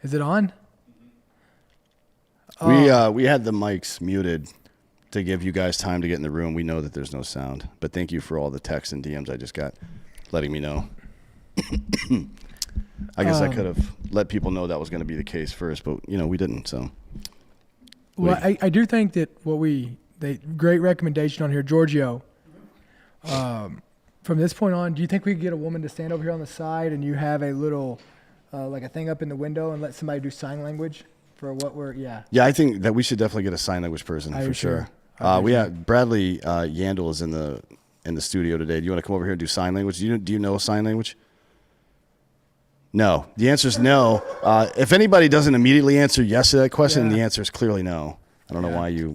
Is it on? We had the mics muted to give you guys time to get in the room. We know that there's no sound, but thank you for all the texts and DMs I just got letting me know. I guess I could have let people know that was going to be the case first, but we didn't. So, well, I do think that great recommendation on here, Giorgio. From this point on, do you think we could get a woman to stand over here on the side and you have a little, like a thing up in the window and let somebody do sign language for what we're, Yeah, I think that we should definitely get a sign language person for sure. We have Bradley Yandel is in the studio today. Do you want to come over here and do sign language? Do you know sign language? No. The answer is no. If anybody doesn't immediately answer yes to that question, the answer is clearly no. I don't know why you...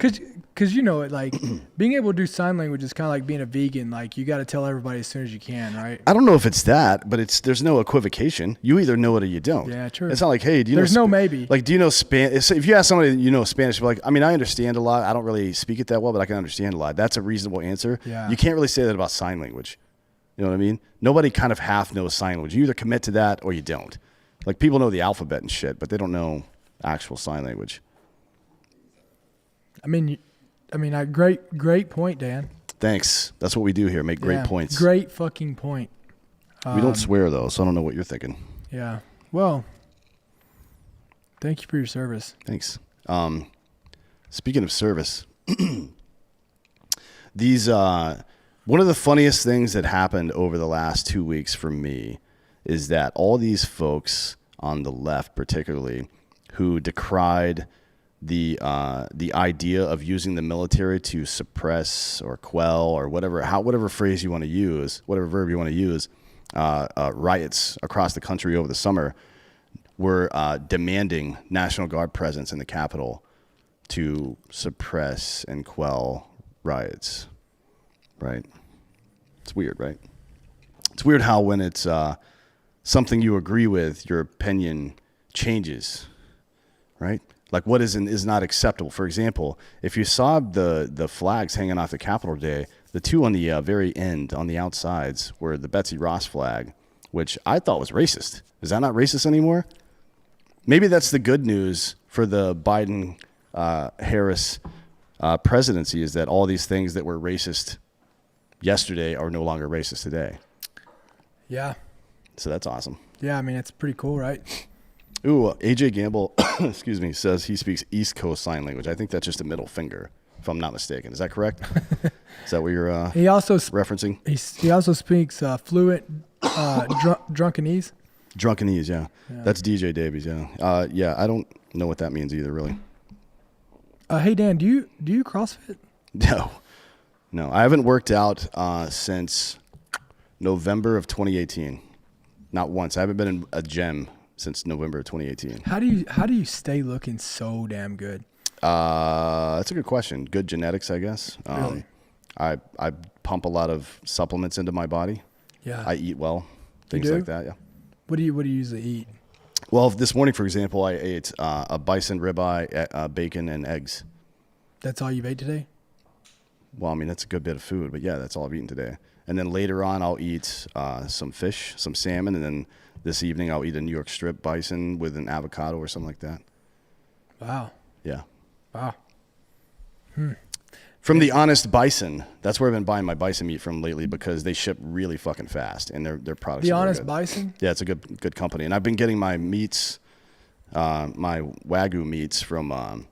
Because like being able to do sign language is kind of like being a vegan. Like you got to tell everybody as soon as you can, right? I don't know if it's that, but there's no equivocation. You either know it or you don't. Yeah, true. It's not like, hey, do you there's know... no maybe. Like, do you know Spanish? If you ask somebody you know Spanish, they're like, I mean, I understand a lot. I don't really speak it that well, but I can understand a lot. That's a reasonable answer. Yeah. You can't really say that about sign language. You know what I mean? Nobody kind of half knows sign language. You either commit to that or you don't. Like, people know the alphabet and shit, but they don't know actual sign language. I mean, great point, Dan. Thanks. That's what we do here. Make great points. Great fucking point. We don't swear, though, so I don't know what you're thinking. Yeah. Well, thank you for your service. Thanks. Speaking of service, one of the funniest things that happened over the last 2 weeks for me is that all these folks on the left, particularly, who decried the idea of using the military to suppress or quell or whatever phrase you want to use, whatever verb you want to use, riots across the country over the summer, were demanding National Guard presence in the Capitol to suppress and quell riots. Right? It's weird, right? It's weird how when it's something you agree with, your opinion changes, right? Like what is not acceptable. For example, if you saw the flags hanging off the Capitol today, the two on the very end, on the outsides, were the Betsy Ross flag, which I thought was racist. Is that not racist anymore? Maybe that's the good news for the Biden-Harris presidency, is that all these things that were racist yesterday are no longer racist today. Yeah. So that's awesome. Yeah, I mean, it's pretty cool, right? Ooh, AJ Gamble, excuse me, says he speaks East Coast sign language. I think that's just a middle finger, if I'm not mistaken. Is that correct? Is that what you're referencing? He also speaks fluent drunkenese. Drunkenese, yeah. That's DJ Davies, yeah. Yeah, I don't know what that means either, really. Hey, Dan, do you CrossFit? No, I haven't worked out since November of 2018. Not once. I haven't been in a gym since November of 2018. How do you stay looking so damn good? That's a good question. Good genetics, I guess. Really? I pump a lot of supplements into my body. Yeah. I eat well. Things like that, yeah. What do you usually eat? Well, this morning, for example, I ate a bison ribeye, bacon, and eggs. That's all you've ate today? Well, I mean, that's a good bit of food, but yeah, that's all I've eaten today. And then later on, I'll eat some fish, some salmon, and then this evening I'll eat a New York strip bison with an avocado or something like that. Wow. Yeah. Wow. From the Honest Bison. That's where I've been buying my bison meat from lately because they ship really fucking fast and their products The are Honest good. Bison? Yeah, it's a good company. And I've been getting my meats, my Wagyu meats from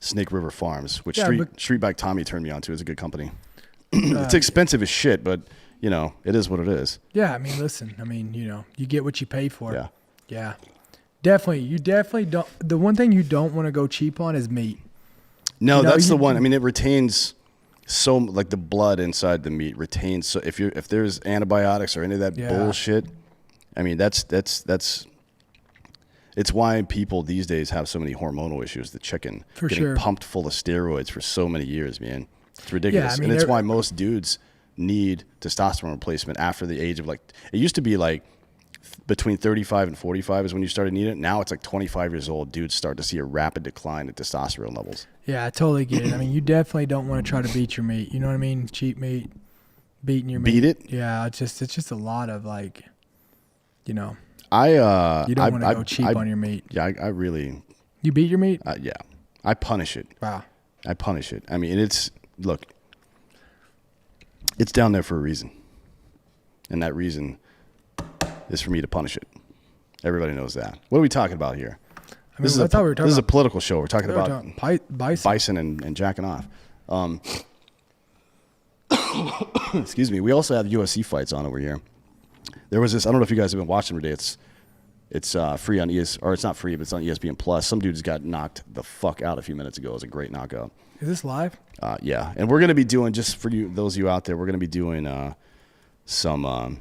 Snake River Farms, which Street Bike Tommy turned me on to. It's a good company. It's expensive as shit, but it is what it is. Yeah, I mean, listen, you get what you pay for. Yeah. Yeah. Definitely. You definitely don't. The one thing you don't want to go cheap on is meat. No, that's the one. I mean, it retains so, like, the blood inside the meat retains. So if there's antibiotics or any of that bullshit, I mean, that's it's why people these days have so many hormonal issues. The chicken getting pumped full of steroids for so many years, man. It's ridiculous. Yeah, and it's why most dudes need testosterone replacement after the age of, like, it used to be like between 35 and 45 is when you started needing it. Now it's like 25 years old. Dudes start to see a rapid decline in testosterone levels. Yeah, I totally get it. I mean, you definitely don't want to try to beat your meat. You know what I mean? Cheap meat, beating your meat. Beat it? Yeah, it's just a lot of, like, You don't want to go cheap on your meat. Yeah, I really. You beat your meat? Yeah, I punish it. Wow. I punish it. I mean, it's down there for a reason, and that reason is for me to punish it. Everybody knows that. What are we talking about here? I mean, that's how we were talking. This is a political show. We're talking about bison and jacking off. Excuse me. We also have UFC fights on over here. There was this. I don't know if you guys have been watching today. It's free on or it's not free, but it's on ESPN Plus. Some dude just got knocked the fuck out a few minutes ago. It was a great knockout. Is this live? Yeah, and we're gonna be doing, just for you, those of you out there, we're gonna be doing some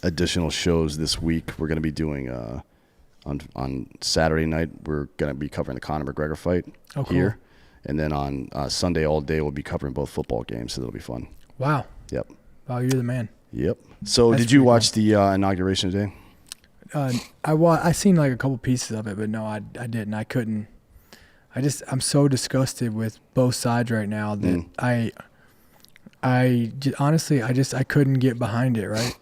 additional shows this week. We're gonna be doing on Saturday night. We're gonna be covering the Conor McGregor fight here, and then on Sunday all day we'll be covering both football games. So that'll be fun. Wow. Yep. Wow, you're the man. Yep. So did you watch the inauguration today? I seen like a couple pieces of it, but no, I didn't. I couldn't. I'm so disgusted with both sides right now that honestly, I couldn't get behind it. Right.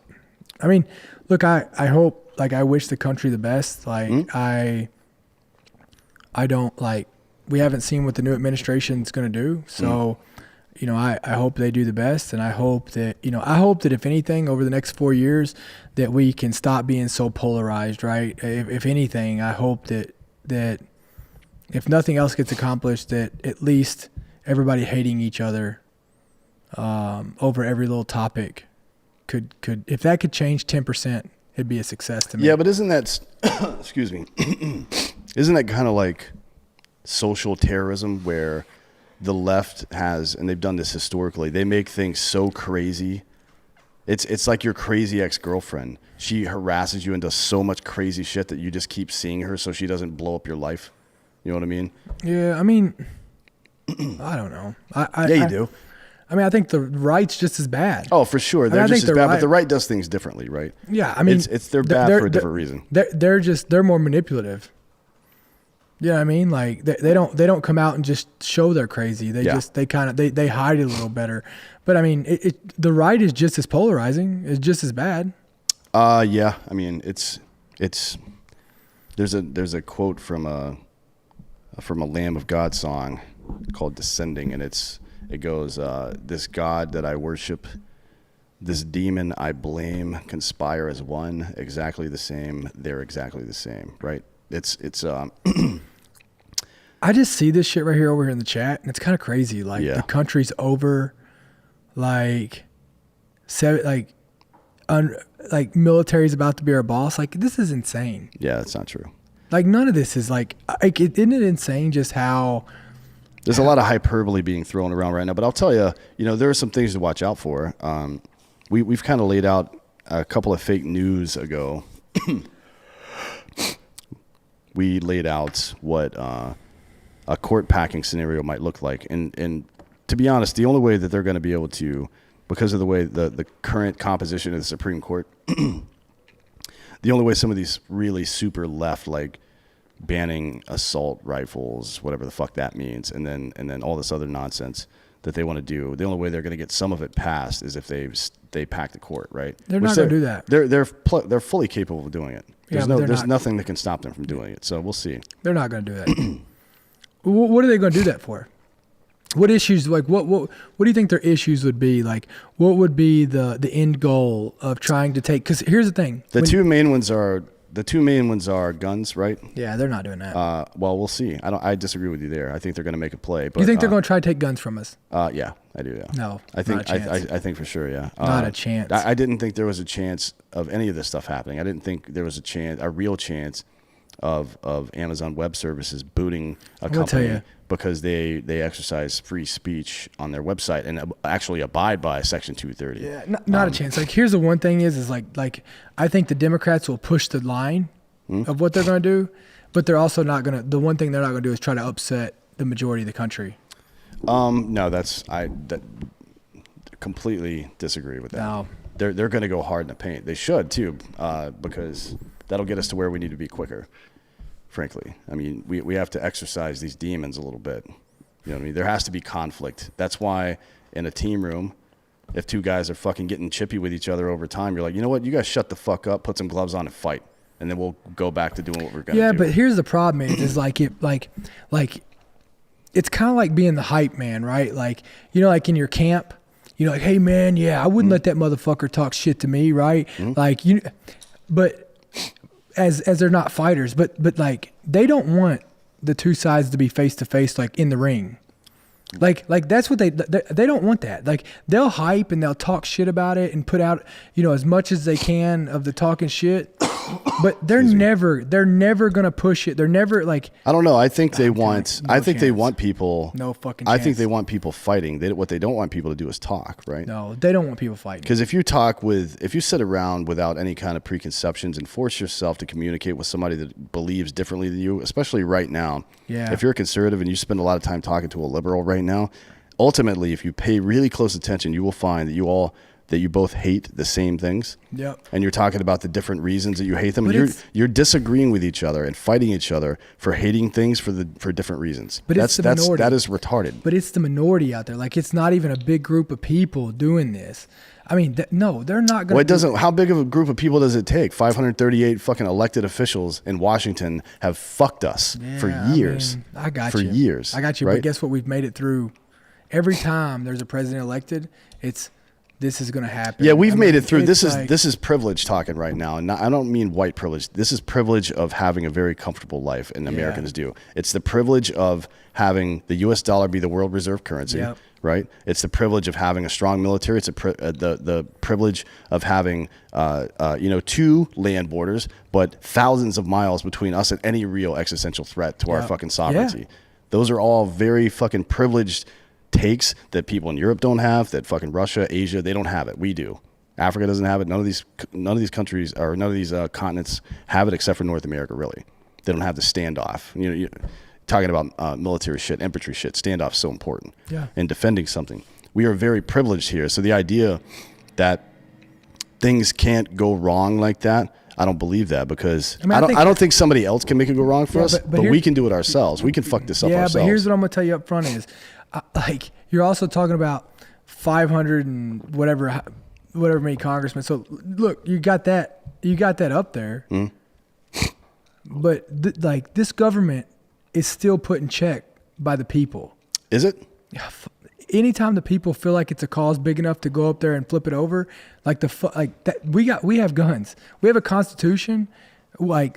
I mean, look, I hope, like, I wish the country the best. Like, I don't, like, we haven't seen what the new administration's going to do. So, you know, I hope they do the best. And I hope that if anything over the next 4 years that we can stop being so polarized, right? If anything, I hope that if nothing else gets accomplished, that at least everybody hating each other over every little topic could if that could change 10%, it'd be a success to me. Yeah, but isn't that excuse me, isn't that kind of like social terrorism, where the left has, and they've done this historically, they make things so crazy. It's like your crazy ex-girlfriend. She harasses you and does so much crazy shit that you just keep seeing her so she doesn't blow up your life. You know what I mean? Yeah, I mean, I don't know. You do. I mean, I think the right's just as bad. Oh, for sure. They're just as bad, but the right does things differently, right? Yeah, I mean, they're bad for a different reason. They're more manipulative. You know what I mean? Like they don't come out and just show they're crazy. They hide it a little better. But I mean, the right is just as polarizing. It's just as bad. Yeah. I mean, it's there's a quote from a Lamb of God song called "Descending," and it goes, "This God that I worship, this demon I blame, conspire as one, exactly the same. They're exactly the same." Right? It's I just see this shit right here over here in the chat, and it's kind of crazy. Like, the country's over, like military's about to be our boss. Like, this is insane. Yeah, that's not true. Like, none of this is isn't it insane just how there's a lot of hyperbole being thrown around right now. But I'll tell you, there are some things to watch out for. We've kind of laid out a couple of fake news ago. We laid out what a court packing scenario might look like. And to be honest, the only way that they're going to be able to, because of the way the current composition of the Supreme Court, the only way some of these really super left, like banning assault rifles, whatever the fuck that means, and then all this other nonsense that they want to do, the only way they're going to get some of it passed is if they pack the court, right? They're not going to do that. They're fully capable of doing it. There's nothing that can stop them from doing it. So we'll see. They're not going to do that. What are they going to do that for? What issues, like what do you think their issues would be? Like, what would be the end goal of trying to take? Because here's the thing: the two main ones are guns, right? Yeah, they're not doing that. Well, we'll see. I disagree with you there. I think they're going to make a play. But you think they're going to try to take guns from us? Yeah, I do. Yeah. No, I think not a chance. I think for sure. Yeah. Not a chance. I didn't think there was a chance of any of this stuff happening. I didn't think there was a real chance of Amazon Web Services booting a company because they exercise free speech on their website and actually abide by Section 230. Yeah, not a chance. Like, here's the one thing is like I think the Democrats will push the line of what they're going to do, but they're also not going to. The one thing they're not going to do is try to upset the majority of the country. No, I completely disagree with that. No. They're going to go hard in the paint. They should too, because that'll get us to where we need to be quicker. Frankly, I mean, we have to exercise these demons a little bit. You know what I mean? There has to be conflict. That's why in a team room, if two guys are fucking getting chippy with each other over time, you're like, you know what? You guys shut the fuck up, put some gloves on and fight. and then we'll go back to doing what we're gonna do. Yeah, but here's the problem: is like it's kind of like being the hype man, right? Like, you know, like in your camp, you know, like, hey man, yeah, I wouldn't let that motherfucker talk shit to me, right? Like but as they're not fighters, but like they don't want the two sides to be face to face, like in the ring. Like that's what they don't want that. Like they'll hype and they'll talk shit about it and put out, you know, as much as they can of the talking shit, but they're never gonna push it. They're never like. I don't know. I think they want. No I think they chance. want people. No fucking. I chance. think they want people fighting. What they don't want people to do is talk, right? No, they don't want people fighting. Because if you sit around without any kind of preconceptions and force yourself to communicate with somebody that believes differently than you, especially right now. Yeah. If you're a conservative and you spend a lot of time talking to a liberal right now, ultimately, if you pay really close attention, you will find that you both hate the same things. Yep. And you're talking about the different reasons that you hate them. And you're disagreeing with each other and fighting each other for hating things for different reasons. But that is retarded. But it's the minority out there. Like it's not even a big group of people doing this. I mean, no, they're not going to. Well, how big of a group of people does it take? 538 fucking elected officials in Washington have fucked us for years. I mean, I got you. For years. I got you. Right? But guess what? We've made it through. Every time there's a president elected, this is going to happen. Yeah, we've made it through. This is privilege talking right now. And I don't mean white privilege. This is privilege of having a very comfortable life, and Americans do. It's the privilege of having the U.S. dollar be the world reserve currency, right? It's the privilege of having a strong military. It's the privilege of having, two land borders, but thousands of miles between us and any real existential threat to our fucking sovereignty. Yeah. Those are all very fucking privileged takes that people in Europe don't have, that fucking Russia, Asia, they don't have it. We do. Africa doesn't have it. None of these countries or none of these continents have it except for North America, really. They don't have the standoff. You know, you're talking about military shit, infantry shit. Standoff is so important in defending something. We are very privileged here. So the idea that things can't go wrong like that, I don't believe that, because I don't think somebody else can make it go wrong for us, but we can do it ourselves. We can fuck this up ourselves. Yeah, but here's what I'm going to tell you up front is, like, you're also talking about 500 and whatever many congressmen. So look, you got that up there, but this government is still put in check by the people. Is it? Anytime the people feel like it's a cause big enough to go up there and flip it over, we have guns, we have a constitution, like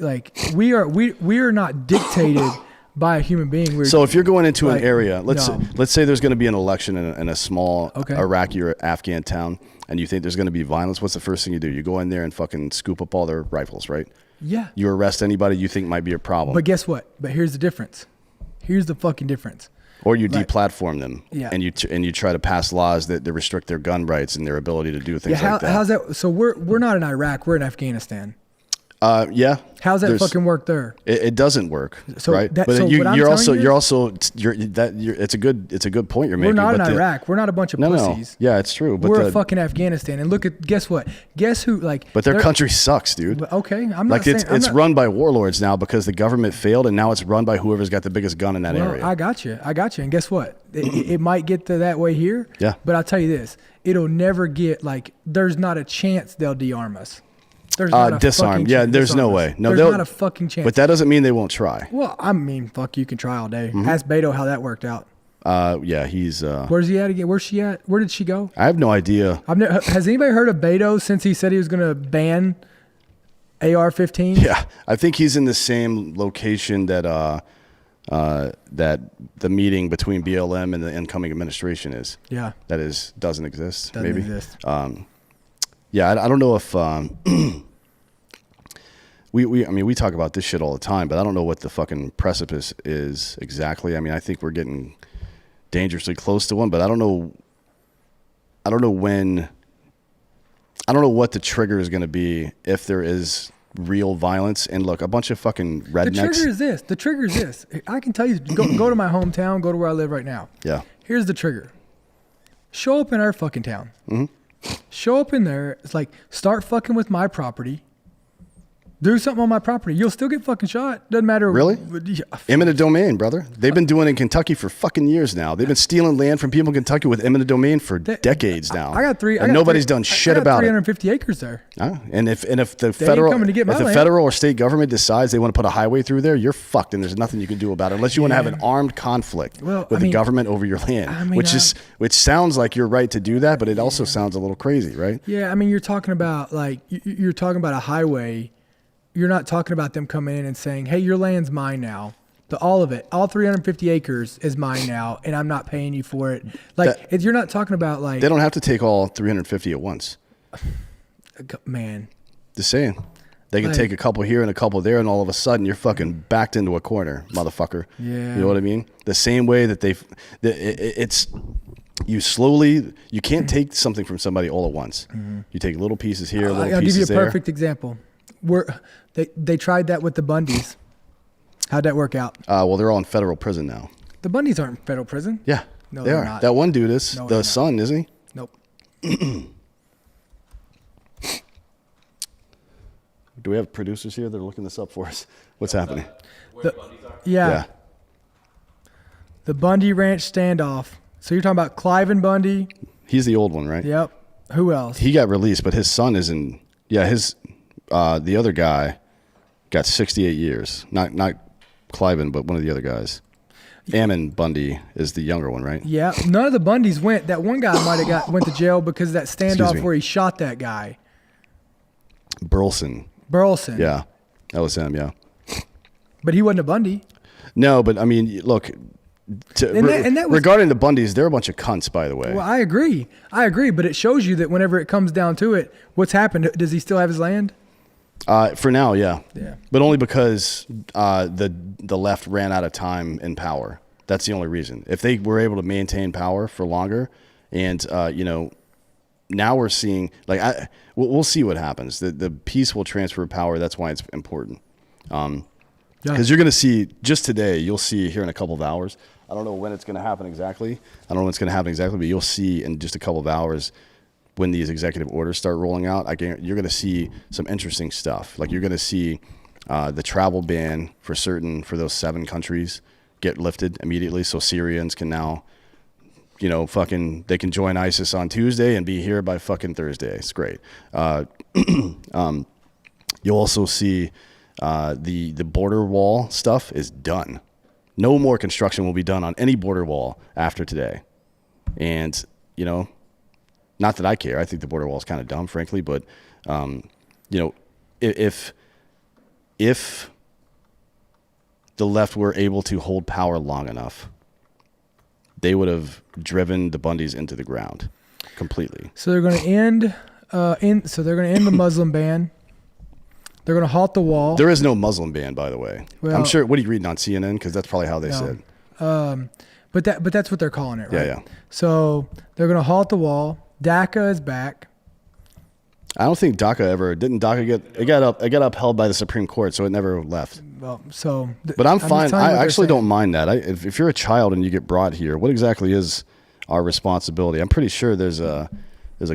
we are not dictated by a human being. So if you're going into an area, let's say there's going to be an election in a small Iraqi or Afghan town, and you think there's going to be violence, what's the first thing you do? You go in there and fucking scoop up all their rifles, right? Yeah. You arrest anybody you think might be a problem. But guess what? But here's the difference. Here's the fucking difference. Or you deplatform them, and you try to pass laws that restrict their gun rights and their ability to do things like that. How's that? So we're not in Iraq. We're in Afghanistan. Yeah. How's that fucking work there? It doesn't work, so right? But it's a good point you're making. We're not in Iraq. We're not a bunch of pussies. No. Yeah, it's true. But we're fucking Afghanistan. And guess what? Guess who? But their country sucks, dude. Okay, I'm not saying it's run by warlords now because the government failed, and now it's run by whoever's got the biggest gun in that area. I got you. And guess what? It might get to that way here. Yeah. But I'll tell you this: it'll never get there's not a chance they'll de-arm us. There's not a disarm. Yeah, there's no way. No, there's not a fucking chance. But that doesn't mean they won't try. Well, I mean, fuck, you can try all day. Ask Beto how that worked out. Yeah, he's. Where's he at again? Where's she at? Where did she go? I have no idea. Has anybody heard of Beto since he said he was going to ban AR-15? Yeah, I think he's in the same location that that the meeting between BLM and the incoming administration is. Yeah, that doesn't exist. Doesn't maybe exist. Yeah, I don't know if we talk about this shit all the time, but I don't know what the fucking precipice is exactly. I mean, I think we're getting dangerously close to one, but I don't know when. I don't know what the trigger is going to be if there is real violence. And look, a bunch of fucking rednecks. The trigger is this. I can tell you, go to my hometown, go to where I live right now. Yeah. Here's the trigger. Show up in our fucking town. Mm-hmm. Show up in there. It's like, start fucking with my property. Do something on my property. You'll still get fucking shot. Doesn't matter. Really? Eminent domain, brother. They've been doing it in Kentucky for fucking years now. They've been stealing land from people in Kentucky with eminent domain for decades now. I got three. And nobody's done shit about it. 350 acres there. And if the federal or state government decides they want to put a highway through there, you're fucked, and there's nothing you can do about it unless you want to have an armed conflict with the government over your land, which sounds like you're right to do that, but it also sounds a little crazy, right? Yeah, I mean, you're talking about you're talking about a highway. You're not talking about them coming in and saying, hey, your land's mine now. All of it, all 350 acres is mine now, and I'm not paying you for it. You're not talking about they don't have to take all 350 at once. Man. Just saying. They can take a couple here and a couple there, and all of a sudden you're fucking backed into a corner, motherfucker. Yeah. You know what I mean? The same way that you can't take something from somebody all at once. Mm-hmm. You take little pieces here, little pieces there. I'll give you a perfect example. They tried that with the Bundys. How'd that work out? Well, they're all in federal prison now. The Bundys aren't in federal prison. Yeah, no, they are. Not. That one dude is. No, the son, isn't he? Nope. Do we have producers here that are looking this up for us? What's happening? Where the Bundys are? Yeah. The Bundy Ranch Standoff. So you're talking about Cliven Bundy? He's the old one, right? Yep. Who else? He got released, but his son is in. Yeah, the other guy got 68 years. Not Cliven, but one of the other guys. Ammon Bundy is the younger one, right? Yeah. None of the Bundys went. That one guy might have went to jail because of that standoff where he shot that guy. Burleson. Yeah, that was him. Yeah. But he wasn't a Bundy. No, but I mean, look. Regarding the Bundys, they're a bunch of cunts, by the way. Well, I agree, but it shows you that whenever it comes down to it, what's happened? Does he still have his land? For now, yeah. Yeah. But only because the left ran out of time and power. That's the only reason. If they were able to maintain power for longer, and now we're seeing we'll see what happens. The peaceful transfer of power. That's why it's important. Because you're going to see just today. You'll see here in a couple of hours. I don't know when it's going to happen exactly. But you'll see in just a couple of hours when these executive orders start rolling out. You're going to see some interesting stuff. Like you're going to see the travel ban for those 7 countries get lifted immediately. So Syrians can now, they can join ISIS on Tuesday and be here by fucking Thursday. It's great. You'll also see the border wall stuff is done. No more construction will be done on any border wall after today. And, not that I care. I think the border wall is kind of dumb, frankly. But, if the left were able to hold power long enough, they would have driven the Bundys into the ground completely. So they're going to end the Muslim ban. They're going to halt the wall. There is no Muslim ban, by the way. Well, I'm sure. What are you reading on CNN? Because that's probably how they said. But that's what they're calling it, right? Yeah. So they're going to halt the wall. DACA is back. I don't think didn't DACA got upheld by the Supreme Court, so it never left. Well, but I'm fine. I actually don't mind that. If you're a child and you get brought here, what exactly is our responsibility? I'm pretty sure there's a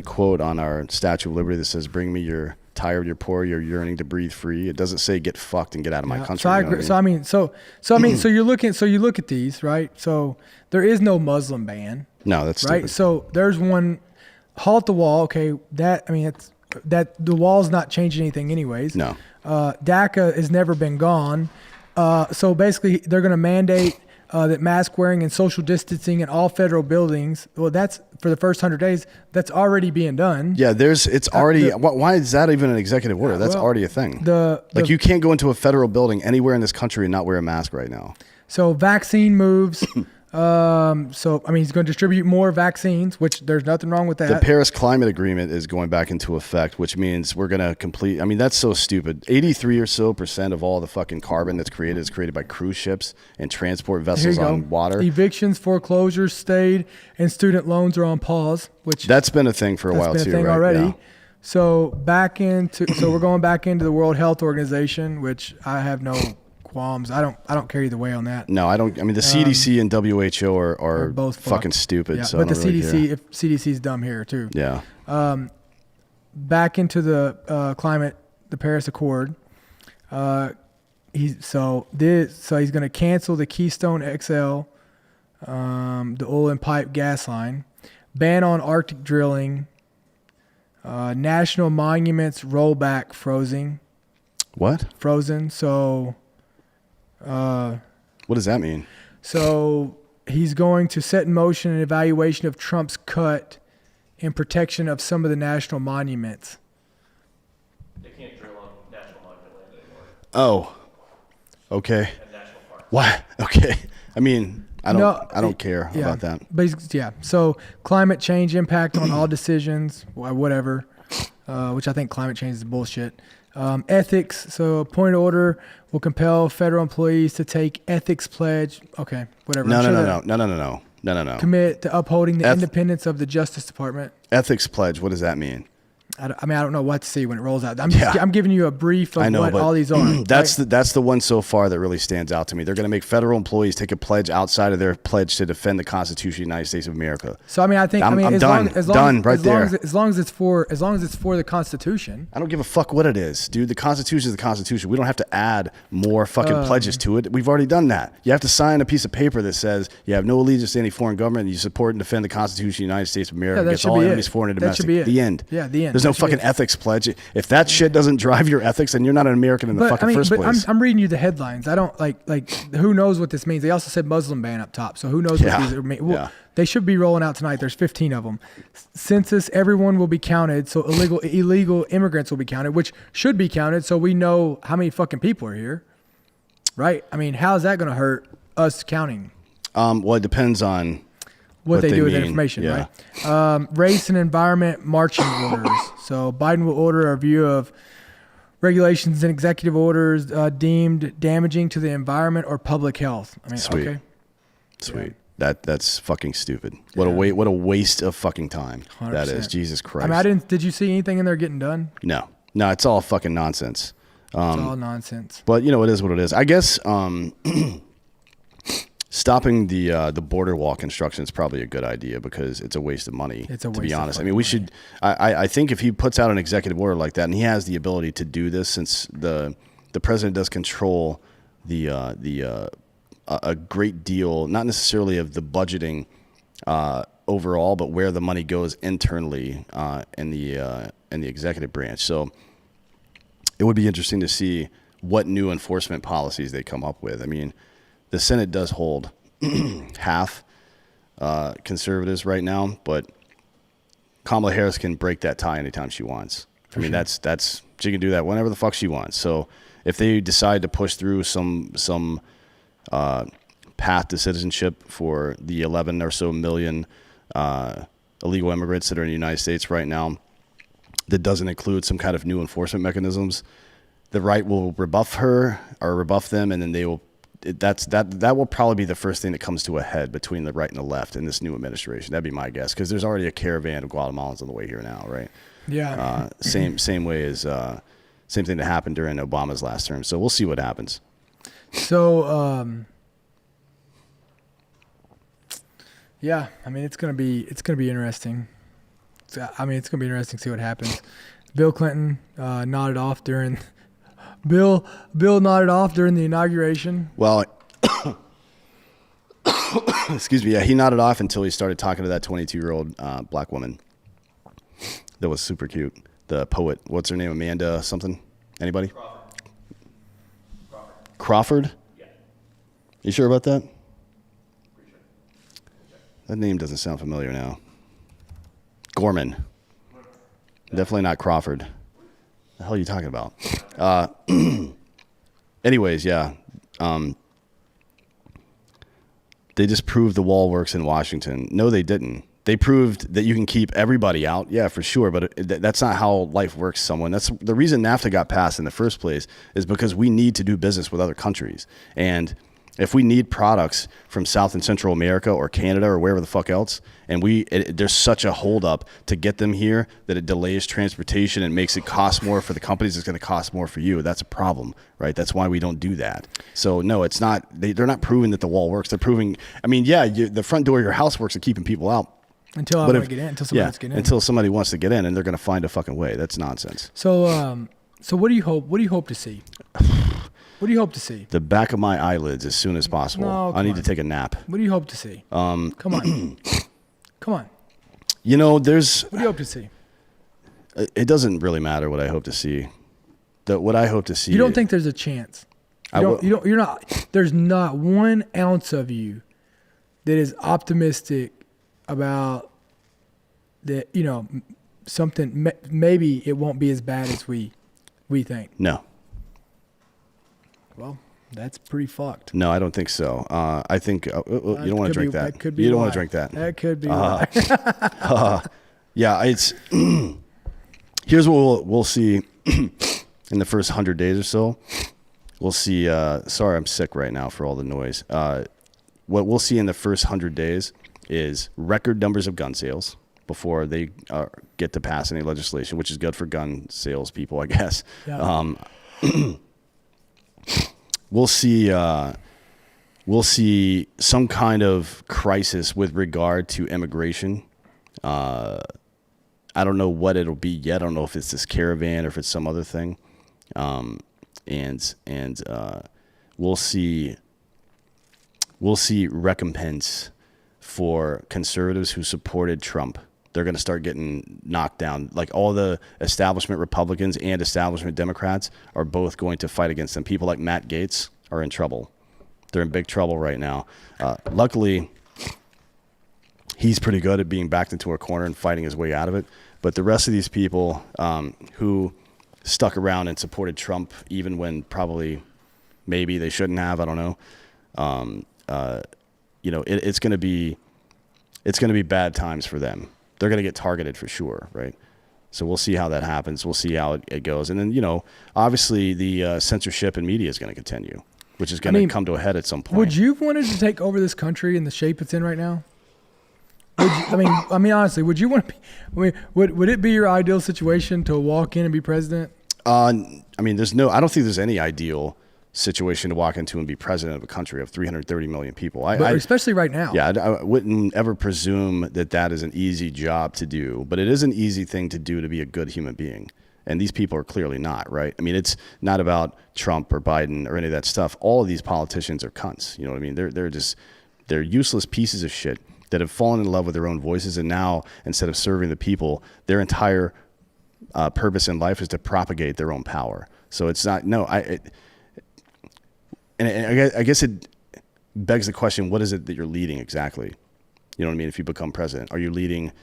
quote on our Statue of Liberty that says, "Bring me your tired, you're poor, you're yearning to breathe free." It doesn't say get fucked and get out of my country. So I agree. So you look at these, right? So there is no Muslim ban. No, that's right. Stupid. So there's one, halt the wall. Okay, that the wall's not changing anything anyways. No. DACA has never been gone. So basically they're going to mandate that mask wearing and social distancing in all federal buildings. Well, that's for the first 100 days. That's already being done. Yeah, it's already. Why is that even an executive order? That's already a thing. You can't go into a federal building anywhere in this country and not wear a mask right now. So vaccine moves. He's going to distribute more vaccines, which there's nothing wrong with that. The Paris Climate Agreement is going back into effect, which means we're going to complete. I mean, that's so stupid. 83% or so of all the fucking carbon that's created is created by cruise ships and transport vessels on water. Evictions, foreclosures stayed, and student loans are on pause. That's been a thing for a while too, right? That's been a thing already. Yeah. So we're going back into the World Health Organization, which I have no qualms. I don't care either way on that. No, I don't. I mean, the CDC and WHO are both fucking stupid. Yeah, so but the CDC, CDC's dumb here too. Yeah. Back into the climate, the Paris Accord. He's going to cancel the Keystone XL, the oil and pipe gas line, ban on Arctic drilling, national monuments rollback frozen. What? Frozen. So, what does that mean? So he's going to set in motion an evaluation of Trump's cut in protection of some of the national monuments. They can't drill on national monument land anymore. Oh, okay. And national parks. Why? Okay. I mean, I don't care about that. But so climate change impact on all decisions, whatever, which I think climate change is bullshit. Ethics. So point of order will compel federal employees to take ethics pledge. Okay, whatever. No. Commit to upholding the independence of the Justice Department. Ethics pledge. What does that mean? I don't know what to see when it rolls out. I'm giving you a brief of what all these are. That's the one so far that really stands out to me. They're going to make federal employees take a pledge outside of their pledge to defend the Constitution of the United States of America. So I think I'm as done. long as it's for the Constitution. I don't give a fuck what it is, dude. The Constitution is the Constitution. We don't have to add more fucking pledges to it. We've already done that. You have to sign a piece of paper that says you have no allegiance to any foreign government and you support and defend the Constitution of the United States of America against all enemies, foreign and domestic. The end. Yeah, the end. There's no fucking ethics pledge. If that shit doesn't drive your ethics, then you're not an American in the first place. I'm reading you the headlines. I don't like who knows what this means. They also said Muslim ban up top. So who knows what these mean? Well, they should be rolling out tonight. There's 15 of them. Census, everyone will be counted. So illegal immigrants will be counted, which should be counted. So we know how many fucking people are here. Right? I mean, how is that going to hurt us counting? Well, it depends on what they do with that information, right? Race and environment marching orders. So Biden will order a review of regulations and executive orders deemed damaging to the environment or public health. I mean, sweet. Okay. Sweet. Yeah. That's fucking stupid. What a waste of fucking time 100%. That is. Jesus Christ. I mean, did you see anything in there getting done? No, it's all fucking nonsense. It's all nonsense. But it is what it is. I guess stopping the border wall construction is probably a good idea because it's a waste of money. To be honest, I mean, we should. I think if he puts out an executive order like that, and he has the ability to do this, since the president does control a great deal, not necessarily of the budgeting overall, but where the money goes internally in the executive branch. So it would be interesting to see what new enforcement policies they come up with. I mean, the Senate does hold half conservatives right now, but Kamala Harris can break that tie anytime she wants. I mean, that's she can do that whenever the fuck she wants. So if they decide to push through some path to citizenship for the 11 or so million illegal immigrants that are in the United States right now, that doesn't include some kind of new enforcement mechanisms, the right will rebuff them, and then they will. That will probably be the first thing that comes to a head between the right and the left in this new administration. That'd be my guess, because there's already a caravan of Guatemalans on the way here now, right? Yeah. Same way as same thing that happened during Obama's last term. So we'll see what happens. So yeah, I mean it's gonna be interesting. It's gonna be interesting to see what happens. Bill Clinton nodded off during. Bill nodded off during the inauguration. Well, excuse me. Yeah, he nodded off until he started talking to that 22-year-old black woman that was super cute. The poet. What's her name? Amanda something? Anybody? Crawford? Yeah. You sure about that? Pretty sure. That name doesn't sound familiar now. Gorman. Definitely not Crawford. The hell are you talking about? Anyways, yeah. They just proved the wall works in Washington. No, they didn't. They proved that you can keep everybody out. Yeah, for sure. But that's not how life works, someone. That's the reason NAFTA got passed in the first place, is because we need to do business with other countries. And if we need products from South and Central America or Canada or wherever the fuck else, and there's such a holdup to get them here that it delays transportation and makes it cost more for the companies, it's going to cost more for you. That's a problem, right? That's why we don't do that. So no, it's not. They're not proving that the wall works. They're proving. I mean, yeah, the front door of your house works at keeping people out. Until I want to get in. Until somebody wants to get in. Until somebody wants to get in, and they're going to find a fucking way. That's nonsense. So what do you hope? What do you hope to see? What do you hope to see? The back of my eyelids as soon as possible. No, I need come to take a nap. What do you hope to see? Come on. Come on. You know, What do you hope to see? it doesn't really matter what I hope to see. What I hope to see. You don't think there's a chance? You're not. There's not 1 ounce of you that is optimistic about that. You know, something. Maybe it won't be as bad as we think. No. Well, that's pretty fucked. No, I don't think so. I think you don't want to drink that. That could be you don't why. want to drink that. That could be why. Yeah, it's. Here's what we'll see in the first 100 days or so. We'll see. Sorry, I'm sick right now for all the noise. What we'll see in the first 100 days is record numbers of gun sales before they get to pass any legislation, which is good for gun sales people, I guess. Yeah. We'll see some kind of crisis with regard to immigration. I don't know what it'll be yet. I don't know if it's this caravan or if it's some other thing. And we'll see recompense for conservatives who supported Trump. They're going to start getting knocked down. Like all the establishment Republicans and establishment Democrats are both going to fight against them. People like Matt Gaetz are in trouble. They're in big trouble right now. Luckily, he's pretty good at being backed into a corner and fighting his way out of it. But the rest of these people who stuck around and supported Trump, even when probably maybe they shouldn't have, I don't know. It's going to be bad times for them. They're going to get targeted for sure, right? So we'll see how that happens. We'll see how it goes. And then, obviously the censorship in media is going to continue, which is going to come to a head at some point. Would you have wanted to take over this country in the shape it's in right now? Honestly, would you want to be? Would it be your ideal situation to walk in and be president? I don't think there's any ideal situation to walk into and be president of a country of 330 million people. Especially right now. Yeah, I wouldn't ever presume that is an easy job to do, but it is an easy thing to do to be a good human being. And these people are clearly not, right? I mean, it's not about Trump or Biden or any of that stuff. All of these politicians are cunts. You know what I mean? They're useless pieces of shit that have fallen in love with their own voices, and now instead of serving the people, their entire purpose in life is to propagate their own power. So it's not I guess it begs the question: what is it that you're leading exactly? You know what I mean? If you become president, are you leading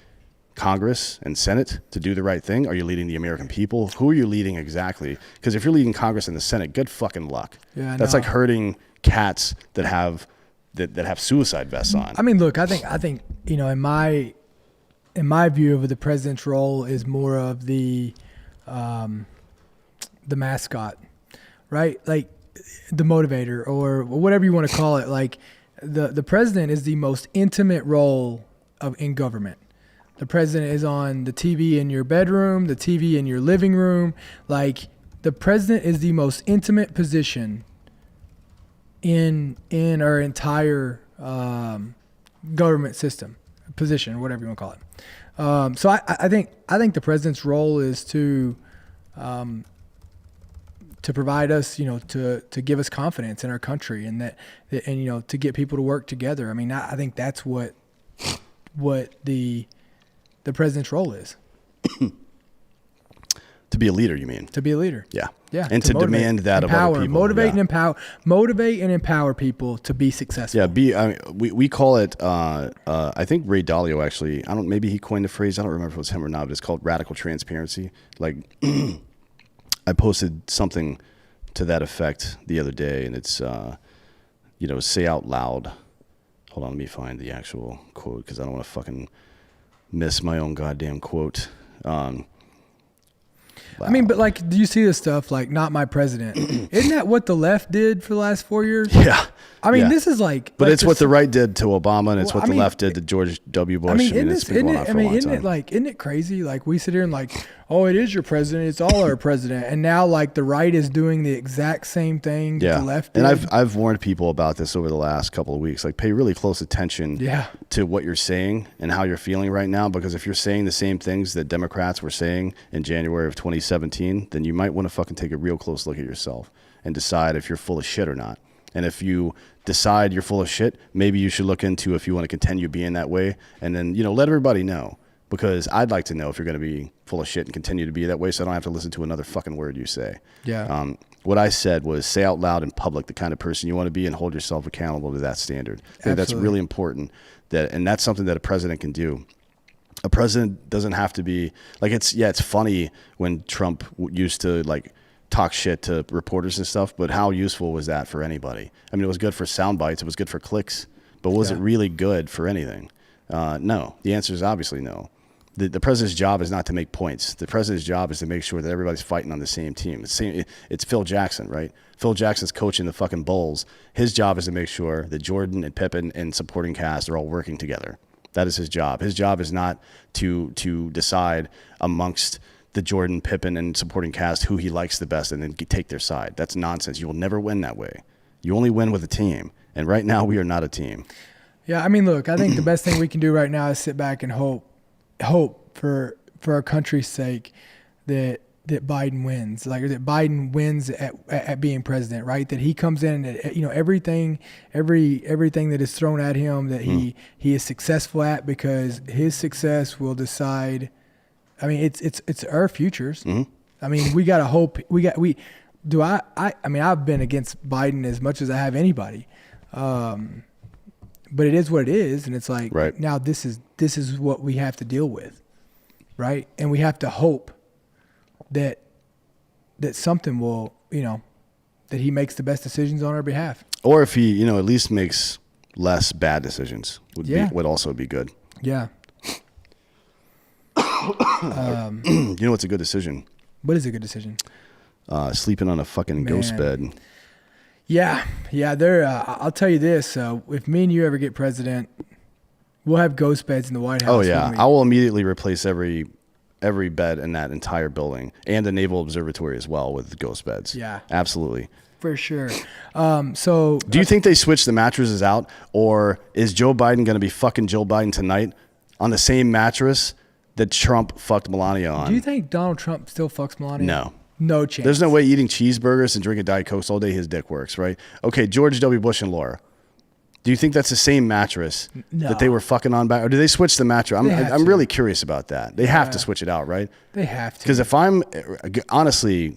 Congress and Senate to do the right thing? Are you leading the American people? Who are you leading exactly? Because if you're leading Congress and the Senate, good fucking luck. Yeah, that's like herding cats that have suicide vests on. I mean, look, I think in my view of the president's role is more of the mascot, right? Like the motivator or whatever you want to call it. Like the president is the most intimate role in government. The president is on the TV in your bedroom, the TV in your living room. Like the president is the most intimate position in our entire government system, position, whatever you want to call it. So I think the president's role is to provide us, to give us confidence in our country, and to get people to work together. I mean, I think that's what the president's role is. To be a leader, you mean? To be a leader. Yeah. Yeah. And to demand that of other people. Motivate and empower people to be successful. Yeah. We call it, I think Ray Dalio actually, maybe he coined the phrase. I don't remember if it was him or not, but it's called radical transparency. Like I posted something to that effect the other day, and it's, say out loud. Hold on. Let me find the actual quote, because I don't want to fucking miss my own goddamn quote. I mean, but like, do you see this stuff like "Not My President"? Isn't that what the left did for the last 4 years? Yeah. I mean, this is like. But it's what the right did to Obama, and it's what the left did to George W. Bush. Isn't it crazy? Like we sit here and like, oh, it is your president. It's all our president. And now like the right is doing the exact same thing that the left did. And I've warned people about this over the last couple of weeks. Like pay really close attention to what you're saying and how you're feeling right now. Because if you're saying the same things that Democrats were saying in January of 2017, then you might want to fucking take a real close look at yourself and decide if you're full of shit or not. And if you decide you're full of shit, maybe you should look into if you want to continue being that way, and then, let everybody know, because I'd like to know if you're going to be full of shit and continue to be that way, so I don't have to listen to another fucking word you say. Yeah. What I said was, say out loud in public the kind of person you want to be and hold yourself accountable to that standard. I think that's really important, and that's something that a president can do. A president doesn't have to be like, it's funny when Trump used to like talk shit to reporters and stuff, but how useful was that for anybody? I mean, it was good for sound bites, it was good for clicks, but was it really good for anything? No. The answer is obviously no. The president's job is not to make points. The president's job is to make sure that everybody's fighting on the same team. It's Phil Jackson, right? Phil Jackson's coaching the fucking Bulls. His job is to make sure that Jordan and Pippen and supporting cast are all working together. That is his job. His job is not to decide amongst the Jordan, Pippen, and supporting cast who he likes the best and then take their side. That's nonsense. You will never win that way. You only win with a team. And right now, we are not a team. Yeah, I mean, look, I think the best thing we can do right now is sit back and hope for our country's sake that Biden wins, like, or that Biden wins at being president, right? That he comes in and, everything that is thrown at him, that he is successful at, because his success will decide. I mean, it's our futures. Mm-hmm. I mean, we got to hope. I mean, I've been against Biden as much as I have anybody. But it is what it is, and it's like, right. Now this is what we have to deal with, right? And we have to hope that something will, that he makes the best decisions on our behalf. Or if he, at least makes less bad decisions would also be good. Yeah. What's a good decision? What is a good decision? Sleeping on a fucking ghost bed. Yeah. I'll tell you this. If me and you ever get president, we'll have ghost beds in the White House. Oh yeah, I will immediately replace every bed in that entire building and the Naval Observatory as well with ghost beds. Yeah, absolutely, for sure. So, do you think they switch the mattresses out, or is Joe Biden going to be fucking Joe Biden tonight on the same mattress that Trump fucked Melania on? Do you think Donald Trump still fucks Melania? No. No chance. There's no way eating cheeseburgers and drinking Diet Cokes all day his dick works, right? Okay, George W. Bush and Laura. Do you think that's the same mattress that they were fucking on back? Or do they switch the mattress? I'm really curious about that. They have to switch it out, right? They have to. Because honestly,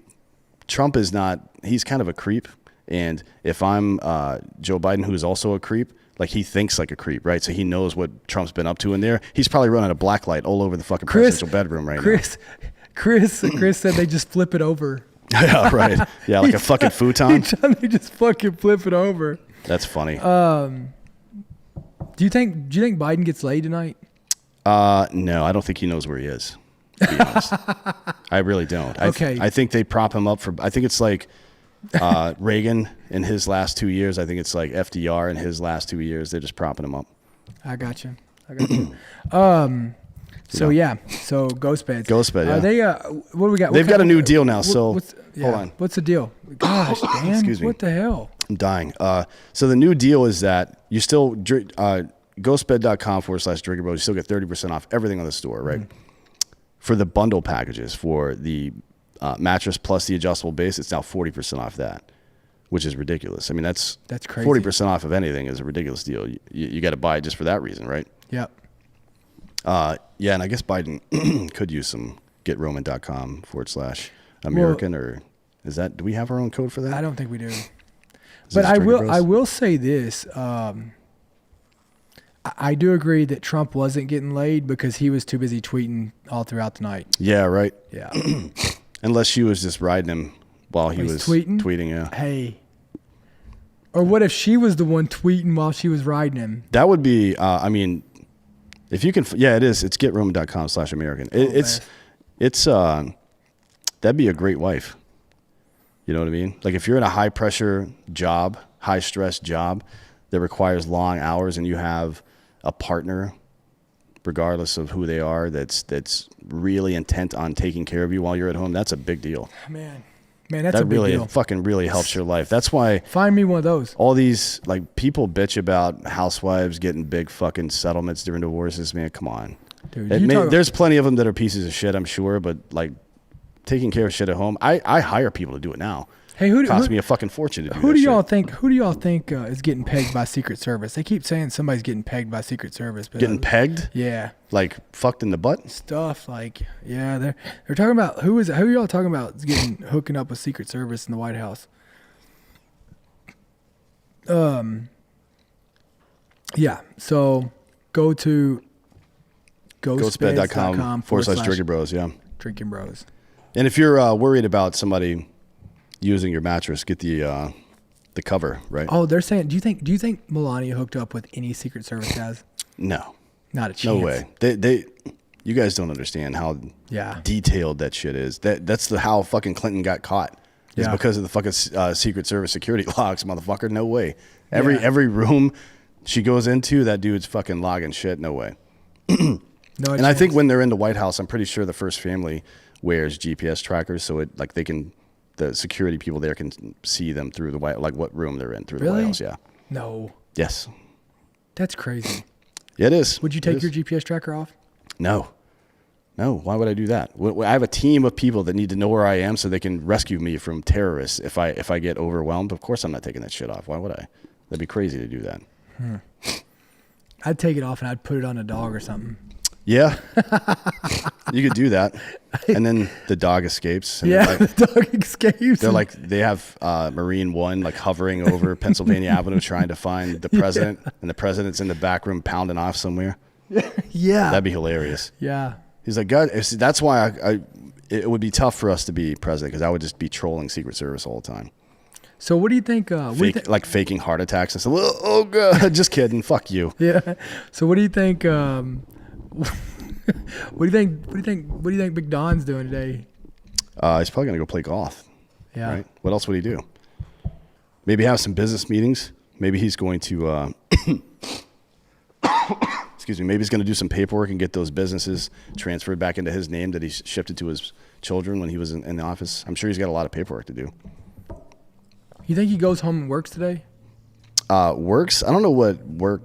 Trump is not, he's kind of a creep. And if I'm Joe Biden, who is also a creep, like he thinks like a creep, right? So he knows what Trump's been up to in there. He's probably running a black light all over the fucking presidential bedroom right now. Chris said they just flip it over. Yeah, right. Yeah, like a fucking futon. They just fucking flip it over. That's funny. Do you think Biden gets laid tonight? No, I don't think he knows where he is, to be honest. I really don't. Okay. I think they prop him up I think it's like Reagan in his last 2 years. I think it's like FDR in his last 2 years. They're just propping him up. I got you. So so ghost beds. Ghost bed. Yeah. They what do we got? They've got a new deal now. Hold on. What's the deal? Gosh, damn. Excuse me. What the hell? I'm dying. So the new deal is that you still ghostbed.com/Drinker Bros. You still get 30% off everything on the store, right? Mm-hmm. For the bundle packages for the mattress plus the adjustable base, it's now 40% off that, which is ridiculous. I mean, that's crazy. 40% off of anything is a ridiculous deal. You got to buy it just for that reason, right? Yep. Yeah, and I guess Biden could use some getroman.com/American, or is that, do we have our own code for that? I don't think we do. But I will say this. I do agree that Trump wasn't getting laid because he was too busy tweeting all throughout the night. Yeah, right. Yeah. Unless she was just riding him while he was tweeting, yeah. Hey. Or what if she was the one tweeting while she was riding him? That would be, I mean, if you can, yeah, it is. It's getroman.com/American. It's that'd be a great wife. You know what I mean? Like if you're in a high pressure job, high stress job that requires long hours, and you have a partner, regardless of who they are, that's really intent on taking care of you while you're at home, that's a big deal. Man, that's a big deal. That fucking really helps your life. That's why. Find me one of those. All these, like, people bitch about housewives getting big fucking settlements during divorces. Man, come on. Dude, there's plenty of them that are pieces of shit, I'm sure, but like taking care of shit at home, I hire people to do it now. Hey, Cost me a fucking fortune to do who that do y'all shit. think? Who do y'all think is getting pegged by Secret Service? They keep saying somebody's getting pegged by Secret Service. But Getting pegged? Yeah. Like fucked in the butt? Stuff like they're talking about who are y'all talking about is getting hooking up with Secret Service in the White House? Yeah. So go to ghostbed.com/Drinking Bros. Yeah. Drinking Bros. And if you're worried about somebody using your mattress, get the cover, right? Oh, they're saying. Do you think Melania hooked up with any Secret Service guys? No. Not a chance. No way. You guys don't understand how detailed that shit is. That's how fucking Clinton got caught. It's because of the fucking Secret Service security logs, motherfucker. No way. Every room she goes into, that dude's fucking logging shit. No way. No. And I think when they're in the White House, I'm pretty sure the first family wears GPS trackers, so the security people there can see them through the White, like what room they're in through the White House. Yeah. No. Yes. That's crazy. Yeah, it is. Would you take your GPS tracker off? No. Why would I do that? I have a team of people that need to know where I am so they can rescue me from terrorists if I get overwhelmed. Of course I'm not taking that shit off. Why would I? That'd be crazy to do that. I'd take it off and I'd put it on a dog or something. Yeah. You could do that. And then the dog escapes. And the dog escapes. They're like, they have Marine One like hovering over Pennsylvania Avenue trying to find the president, and the president's in the back room pounding off somewhere. Yeah. That'd be hilarious. Yeah. He's like, God, that's why it would be tough for us to be president, because I would just be trolling Secret Service all the time. So what do you think? Like faking heart attacks and stuff. Oh God, just kidding. Fuck you. Yeah. So what do you think? What do you think? What do you think Big Don's doing today? He's probably gonna go play golf. Yeah. Right. What else would he do? Maybe have some business meetings. Maybe he's going to. Excuse me. Maybe he's going to do some paperwork and get those businesses transferred back into his name that he shifted to his children when he was in the office. I'm sure he's got a lot of paperwork to do. You think he goes home and works today? Works? I don't know what work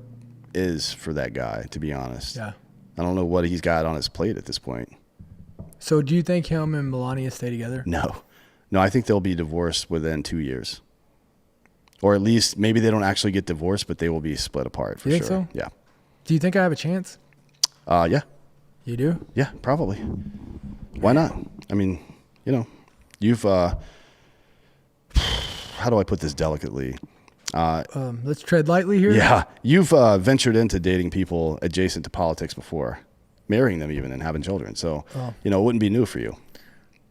is for that guy, to be honest. Yeah. I don't know what he's got on his plate at this point. So do you think him and Melania stay together? No, I think they'll be divorced within 2 years. Or at least maybe they don't actually get divorced, but they will be split apart for You sure. think so? Yeah. Do you think I have a chance? Yeah. You do? Yeah, probably. Why not? I mean, you've how do I put this delicately? Let's tread lightly here. Yeah, you've ventured into dating people adjacent to politics before, marrying them even and having children. So, it wouldn't be new for you.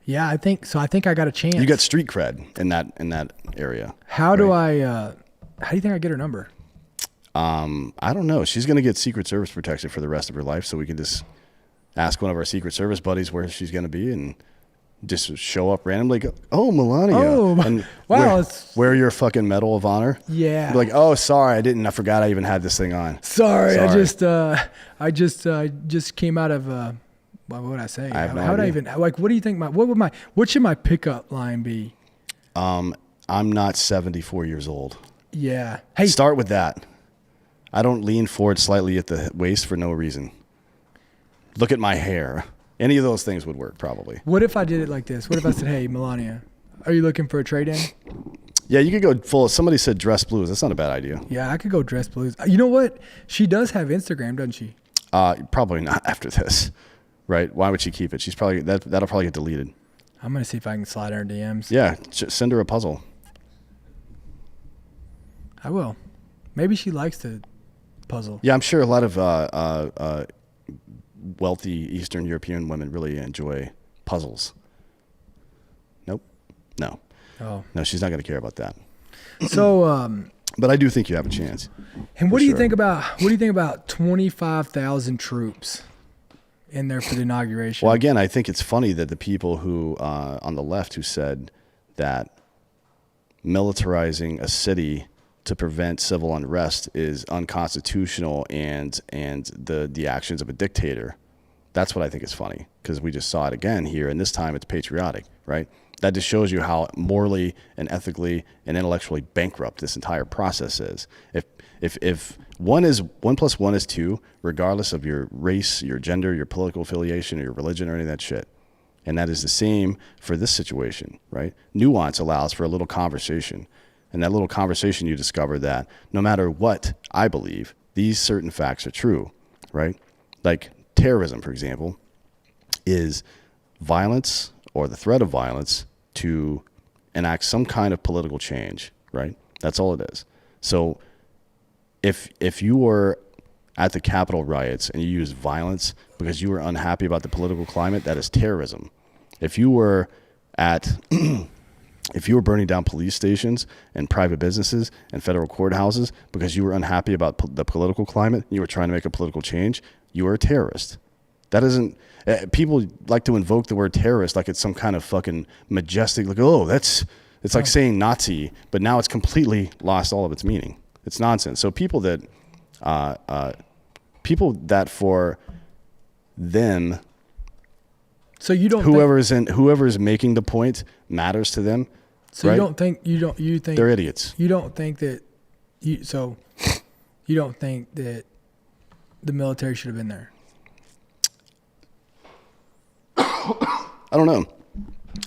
Yeah, I think so. I think I got a chance. You got street cred in that area. How do you think I get her number? I don't know. She's going to get Secret Service protection for the rest of her life, so we can just ask one of our Secret Service buddies where she's going to be and just show up randomly. Go, oh, Melania. Oh, and wow. Wear your fucking Medal of Honor. Yeah. Be like, oh, sorry, I didn't. I forgot I even had this thing on. Sorry. I just came out of. What would I say? I have no how would I idea. even like? What do you think? What should my pickup line be? I'm not 74 years old. Yeah. Hey. Start with that. I don't lean forward slightly at the waist for no reason. Look at my hair. Any of those things would work, probably. What if I did it like this? What if I said, "Hey, Melania, are you looking for a trade-in?" Yeah, you could go full. Somebody said dress blues. That's not a bad idea. Yeah, I could go dress blues. You know what? She does have Instagram, doesn't she? Probably not after this, right? Why would she keep it? She's probably that'll probably get deleted. I'm gonna see if I can slide her DMs. Yeah, send her a puzzle. I will. Maybe she likes to puzzle. Yeah, I'm sure a lot of wealthy Eastern European women really enjoy puzzles. Nope. No. Oh. No, she's not going to care about that. So, But I do think you have a chance. and what do you think about 25,000 troops in there for the inauguration? Well, again, I think it's funny that the people who on the left who said that militarizing a city to prevent civil unrest is unconstitutional and the actions of a dictator. That's what I think is funny, because we just saw it again here, and this time it's patriotic, right? That just shows you how morally and ethically and intellectually bankrupt this entire process is. If 1 plus 1 is 2, regardless of your race, your gender, your political affiliation, or your religion, or any of that shit, And that is the same for this situation, right? Nuance allows for a little conversation. And that little conversation, you discover that no matter what I believe, these certain facts are true, right? Like terrorism, for example, is violence or the threat of violence to enact some kind of political change, right? That's all it is. So if you were at the Capitol riots and you used violence because you were unhappy about the political climate, that is terrorism. If you were if you were burning down police stations and private businesses and federal courthouses because you were unhappy about the political climate, you were trying to make a political change, you were a terrorist. That isn't, people like to invoke the word terrorist like it's some kind of fucking majestic, like, oh, it's like saying Nazi, but now it's completely lost all of its meaning. It's nonsense. So people that for them, so you don't whoever is making the point matters to them. So right? you think they're idiots. You don't think that you don't think that the military should have been there? I don't know.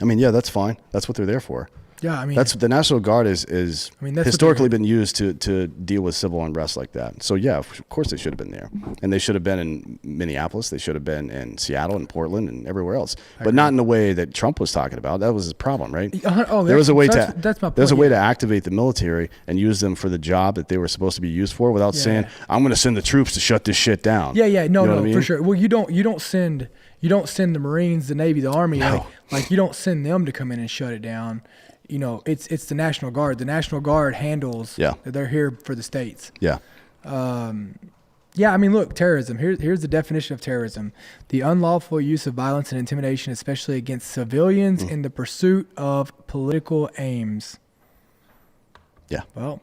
I mean, yeah, that's fine. That's what they're there for. Yeah, I mean, that's the National Guard is that's historically been used to deal with civil unrest like that. So yeah, of course they should have been there, and they should have been in Minneapolis. They should have been in Seattle and Portland and everywhere else, but not in the way that Trump was talking about. That was his problem, right? There was a way that's my point. There's a way to activate the military and use them for the job that they were supposed to be used for, without saying, "I'm going to send the troops to shut this shit down." Yeah, no, you know what I mean? For sure. Well, you don't send the Marines, the Navy, the Army, No. like you don't send them to come in and shut it down. You know, it's the National Guard. The National Guard handles. Yeah. They're here for the states. Yeah. Yeah, I mean, look, terrorism. Here's the definition of terrorism: the unlawful use of violence and intimidation, especially against civilians, in the pursuit of political aims. Yeah. Well,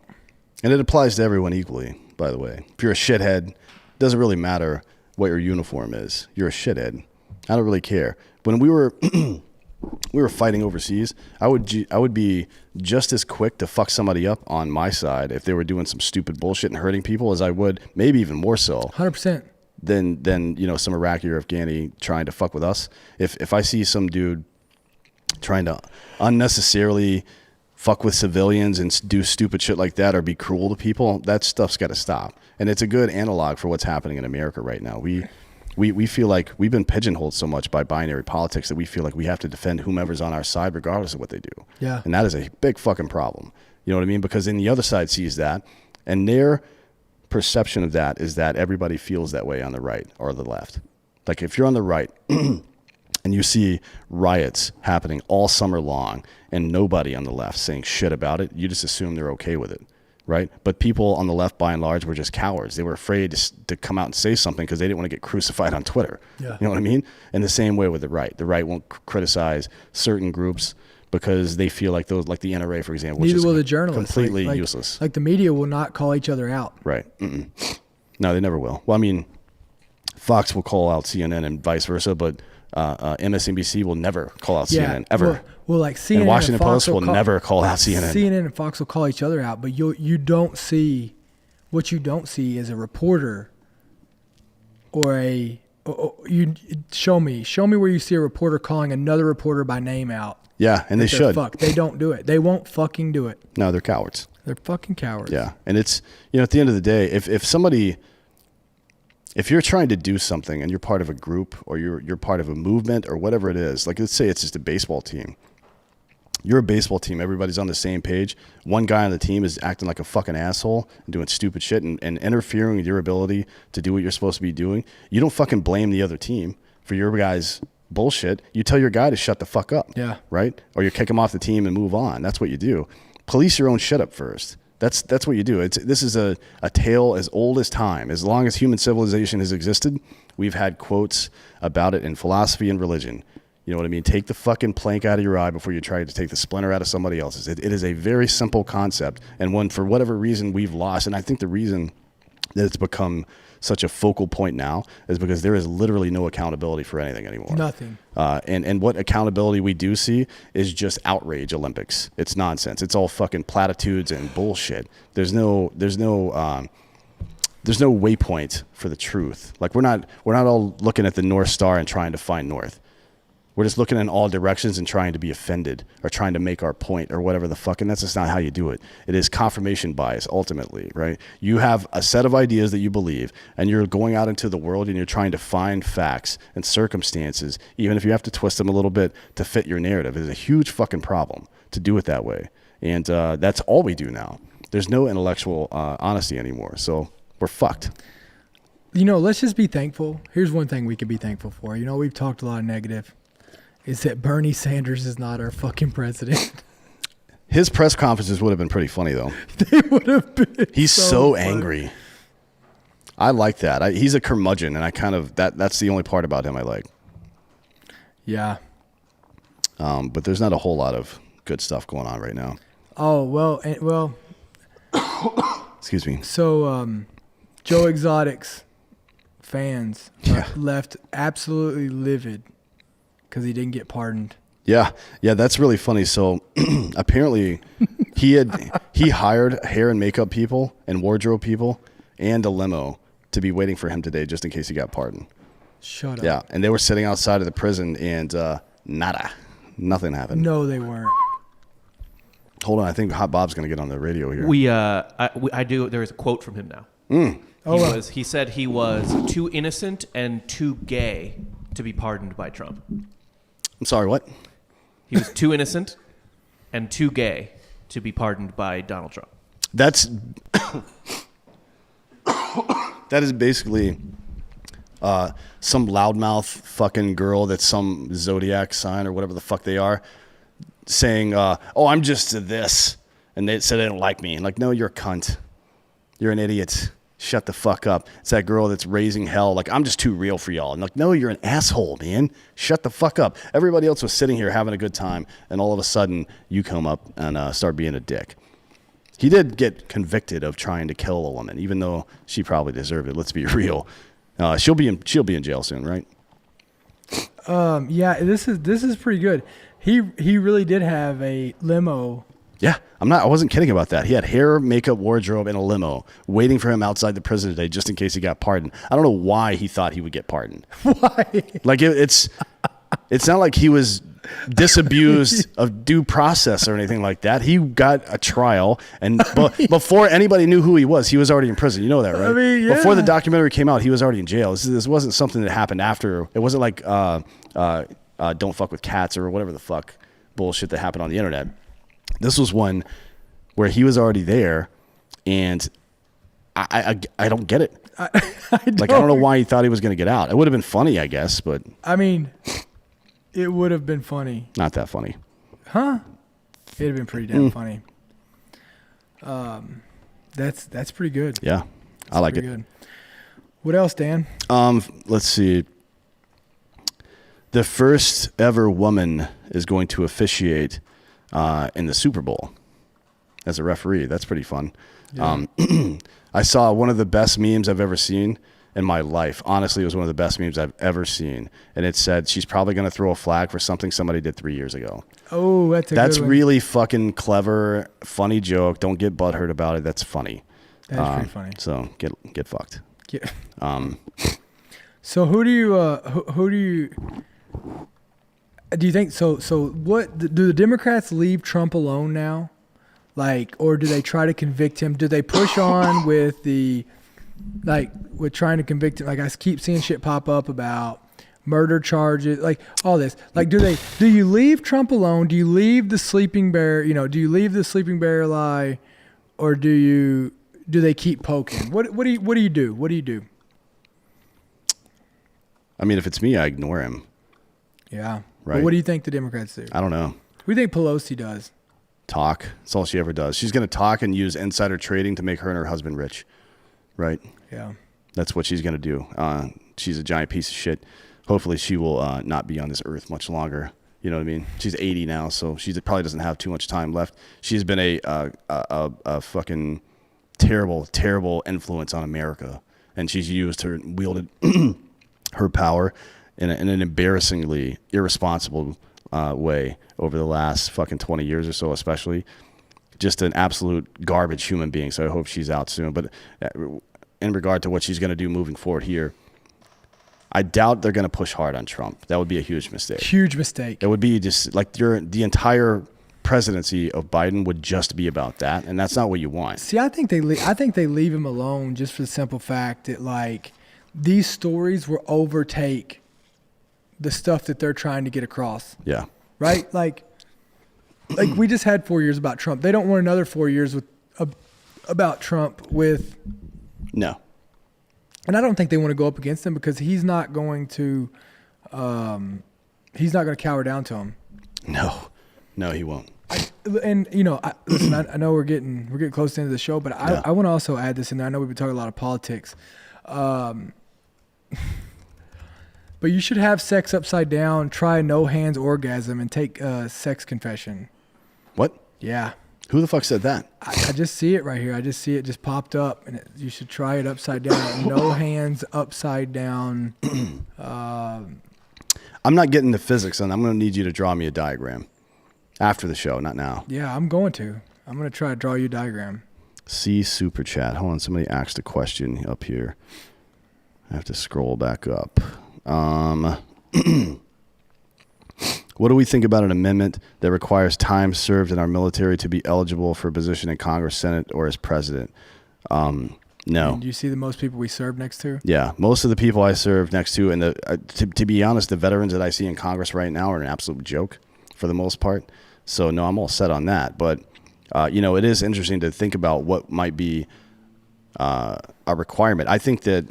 and it applies to everyone equally, by the way. If you're a shithead, it doesn't really matter what your uniform is. You're a shithead. I don't really care. When we were fighting overseas, I would be just as quick to fuck somebody up on my side if they were doing some stupid bullshit and hurting people as I would, maybe even more so. 100%. Than some Iraqi or Afghani trying to fuck with us. If I see some dude trying to unnecessarily fuck with civilians and do stupid shit like that or be cruel to people, that stuff's got to stop. And it's a good analog for what's happening in America right now. We feel like we've been pigeonholed so much by binary politics that we feel like we have to defend whomever's on our side regardless of what they do. Yeah. And that is a big fucking problem. You know what I mean? Because then the other side sees that, and their perception of that is that everybody feels that way on the right or the left. Like if you're on the right and you see riots happening all summer long and nobody on the left saying shit about it, you just assume they're okay with it. Right? But people on the left, by and large, were just cowards. They were afraid to come out and say something because they didn't want to get crucified on Twitter. Yeah. You know what I mean? In the same way with the right. The right won't criticize certain groups because they feel like those, like the NRA, for example, which neither is will the journalists. Completely useless. Like the media will not call each other out. Right. No, they never will. Well, I mean, Fox will call out CNN and vice versa, but MSNBC will never call out CNN ever. Well, like CNN and Washington Post will never call out CNN. CNN and Fox will call each other out, but you don't see what you don't see is a reporter or you show me where you see a reporter calling another reporter by name out. Yeah, and they should. They don't do it. They won't fucking do it. No, they're cowards. They're fucking cowards. Yeah, and it's at the end of the day, if you're trying to do something and you're part of a group or you're part of a movement or whatever it is, like let's say it's just a baseball team. You're a baseball team. Everybody's on the same page. One guy on the team is acting like a fucking asshole and doing stupid shit and interfering with your ability to do what you're supposed to be doing. You don't fucking blame the other team for your guys' bullshit. You tell your guy to shut the fuck up. Yeah. Right? Or you kick him off the team and move on. That's what you do. Police your own shit up first. That's what you do. This is a tale as old as time. As long as human civilization has existed, we've had quotes about it in philosophy and religion. You know what I mean? Take the fucking plank out of your eye before you try to take the splinter out of somebody else's. It is a very simple concept, and one for whatever reason we've lost. And I think the reason that it's become such a focal point now is because there is literally no accountability for anything anymore. Nothing. And what accountability we do see is just outrage Olympics. It's nonsense. It's all fucking platitudes and bullshit. There's no waypoint for the truth. Like we're not all looking at the North Star and trying to find north. We're just looking in all directions and trying to be offended or trying to make our point or whatever the fuck. And that's just not how you do it. It is confirmation bias, ultimately, right? You have a set of ideas that you believe, and you're going out into the world and you're trying to find facts and circumstances, even if you have to twist them a little bit to fit your narrative. It's a huge fucking problem to do it that way. And that's all we do now. There's no intellectual honesty anymore. So we're fucked. Let's just be thankful. Here's one thing we could be thankful for. We've talked a lot of negative. Is that Bernie Sanders is not our fucking president. His press conferences would have been pretty funny, though. They would have been. He's so angry. I like that. He's a curmudgeon, and I kind of that's the only part about him I like. Yeah. But there's not a whole lot of good stuff going on right now. Oh well. Excuse me. So, Joe Exotic's fans left absolutely livid because he didn't get pardoned. Yeah, that's really funny. So apparently he hired hair and makeup people and wardrobe people and a limo to be waiting for him today just in case he got pardoned. Shut up. Yeah, and they were sitting outside of the prison and nothing happened. No, they weren't. Hold on, I think Hot Bob's going to get on the radio here. I do. There is a quote from him now. He said he was too innocent and too gay to be pardoned by Trump. I'm sorry, what? He was too innocent and too gay to be pardoned by Donald Trump. That is basically some loudmouth fucking girl that's some zodiac sign or whatever the fuck they are saying, oh, I'm just this. And they said they don't like me. And like, no, you're a cunt. You're an idiot. Shut the fuck up. It's that girl that's raising hell. Like, I'm just too real for y'all. And like, no, you're an asshole, man. Shut the fuck up. Everybody else was sitting here having a good time. And all of a sudden you come up and start being a dick. He did get convicted of trying to kill a woman, even though she probably deserved it. Let's be real. She'll be in jail soon, right? Yeah, this is pretty good. He really did have a limo. Yeah, I wasn't kidding about that. He had hair, makeup, wardrobe, and a limo waiting for him outside the prison today just in case he got pardoned. I don't know why he thought he would get pardoned. Why? Like it's not like he was disabused of due process or anything like that. He got a trial, and before anybody knew who he was already in prison. You know that, right? I mean, yeah. Before the documentary came out, he was already in jail. This wasn't something that happened after. It wasn't like don't fuck with cats or whatever the fuck bullshit that happened on the internet. This was one where he was already there, and I don't get it. I don't know why he thought he was going to get out. It would have been funny, I guess, but I mean, it would have been funny. Not that funny. Huh? It'd have been pretty damn funny. That's pretty good. Yeah, I like it. Good. What else, Dan? Let's see. The first ever woman is going to officiate in the Super Bowl as a referee. That's pretty fun. Yeah. I saw one of the best memes I've ever seen in my life. Honestly, it was one of the best memes I've ever seen. And it said, she's probably going to throw a flag for something somebody did 3 years ago. Oh, that's good one. Really fucking clever, funny joke. Don't get butthurt about it. That's funny. That's pretty funny. So get fucked. Yeah. So who do you think? So what do the Democrats leave Trump alone now? Like, or do they try to convict him? Do they push on with trying to convict him? Like, I keep seeing shit pop up about murder charges, like all this. Like, do you leave Trump alone? Do you leave the sleeping bear? Do you leave the sleeping bear lie, or do they keep poking? What do you do? What do you do? I mean, if it's me, I ignore him. Yeah. Right. But what do you think the Democrats do? I don't know. What do you think Pelosi does? Talk. That's all she ever does. She's going to talk and use insider trading to make her and her husband rich. Right? Yeah. That's what she's going to do. She's a giant piece of shit. Hopefully she will not be on this earth much longer. You know what I mean? She's 80 now, so she probably doesn't have too much time left. She's been a fucking terrible, terrible influence on America. And she's wielded her power in an embarrassingly irresponsible way over the last fucking 20 years or so, especially. Just an absolute garbage human being. So I hope she's out soon. But in regard to what she's going to do moving forward here, I doubt they're going to push hard on Trump. That would be a huge mistake. Huge mistake. It would be just like the entire presidency of Biden would just be about that, and that's not what you want. See, I think they leave him alone just for the simple fact that like these stories will overtake the stuff that they're trying to get across. Yeah. Right? Like we just had 4 years about Trump. They don't want another 4 years about Trump with. No. And I don't think they want to go up against him because he's not going to cower down to him. No, he won't. And listen, I know we're getting close to the end of the show, but I want to also add this in there. I know we've been talking a lot of politics, but you should have sex upside down, try no hands orgasm, and take sex confession. What? Yeah. Who the fuck said that? I just see it right here. I just see it just popped up, and you should try it upside down. No hands upside down. I'm not getting the physics, and I'm going to need you to draw me a diagram after the show, not now. Yeah, I'm going to try to draw you a diagram. See super chat. Hold on, somebody asked a question up here. I have to scroll back up. What do we think about an amendment that requires time served in our military to be eligible for a position in Congress, Senate, or as president? No. And you see the most people we serve next to? Yeah, most of the people I serve next to, and to be honest, the veterans that I see in Congress right now are an absolute joke for the most part. So no, I'm all set on that. But it is interesting to think about what might be a requirement. I think that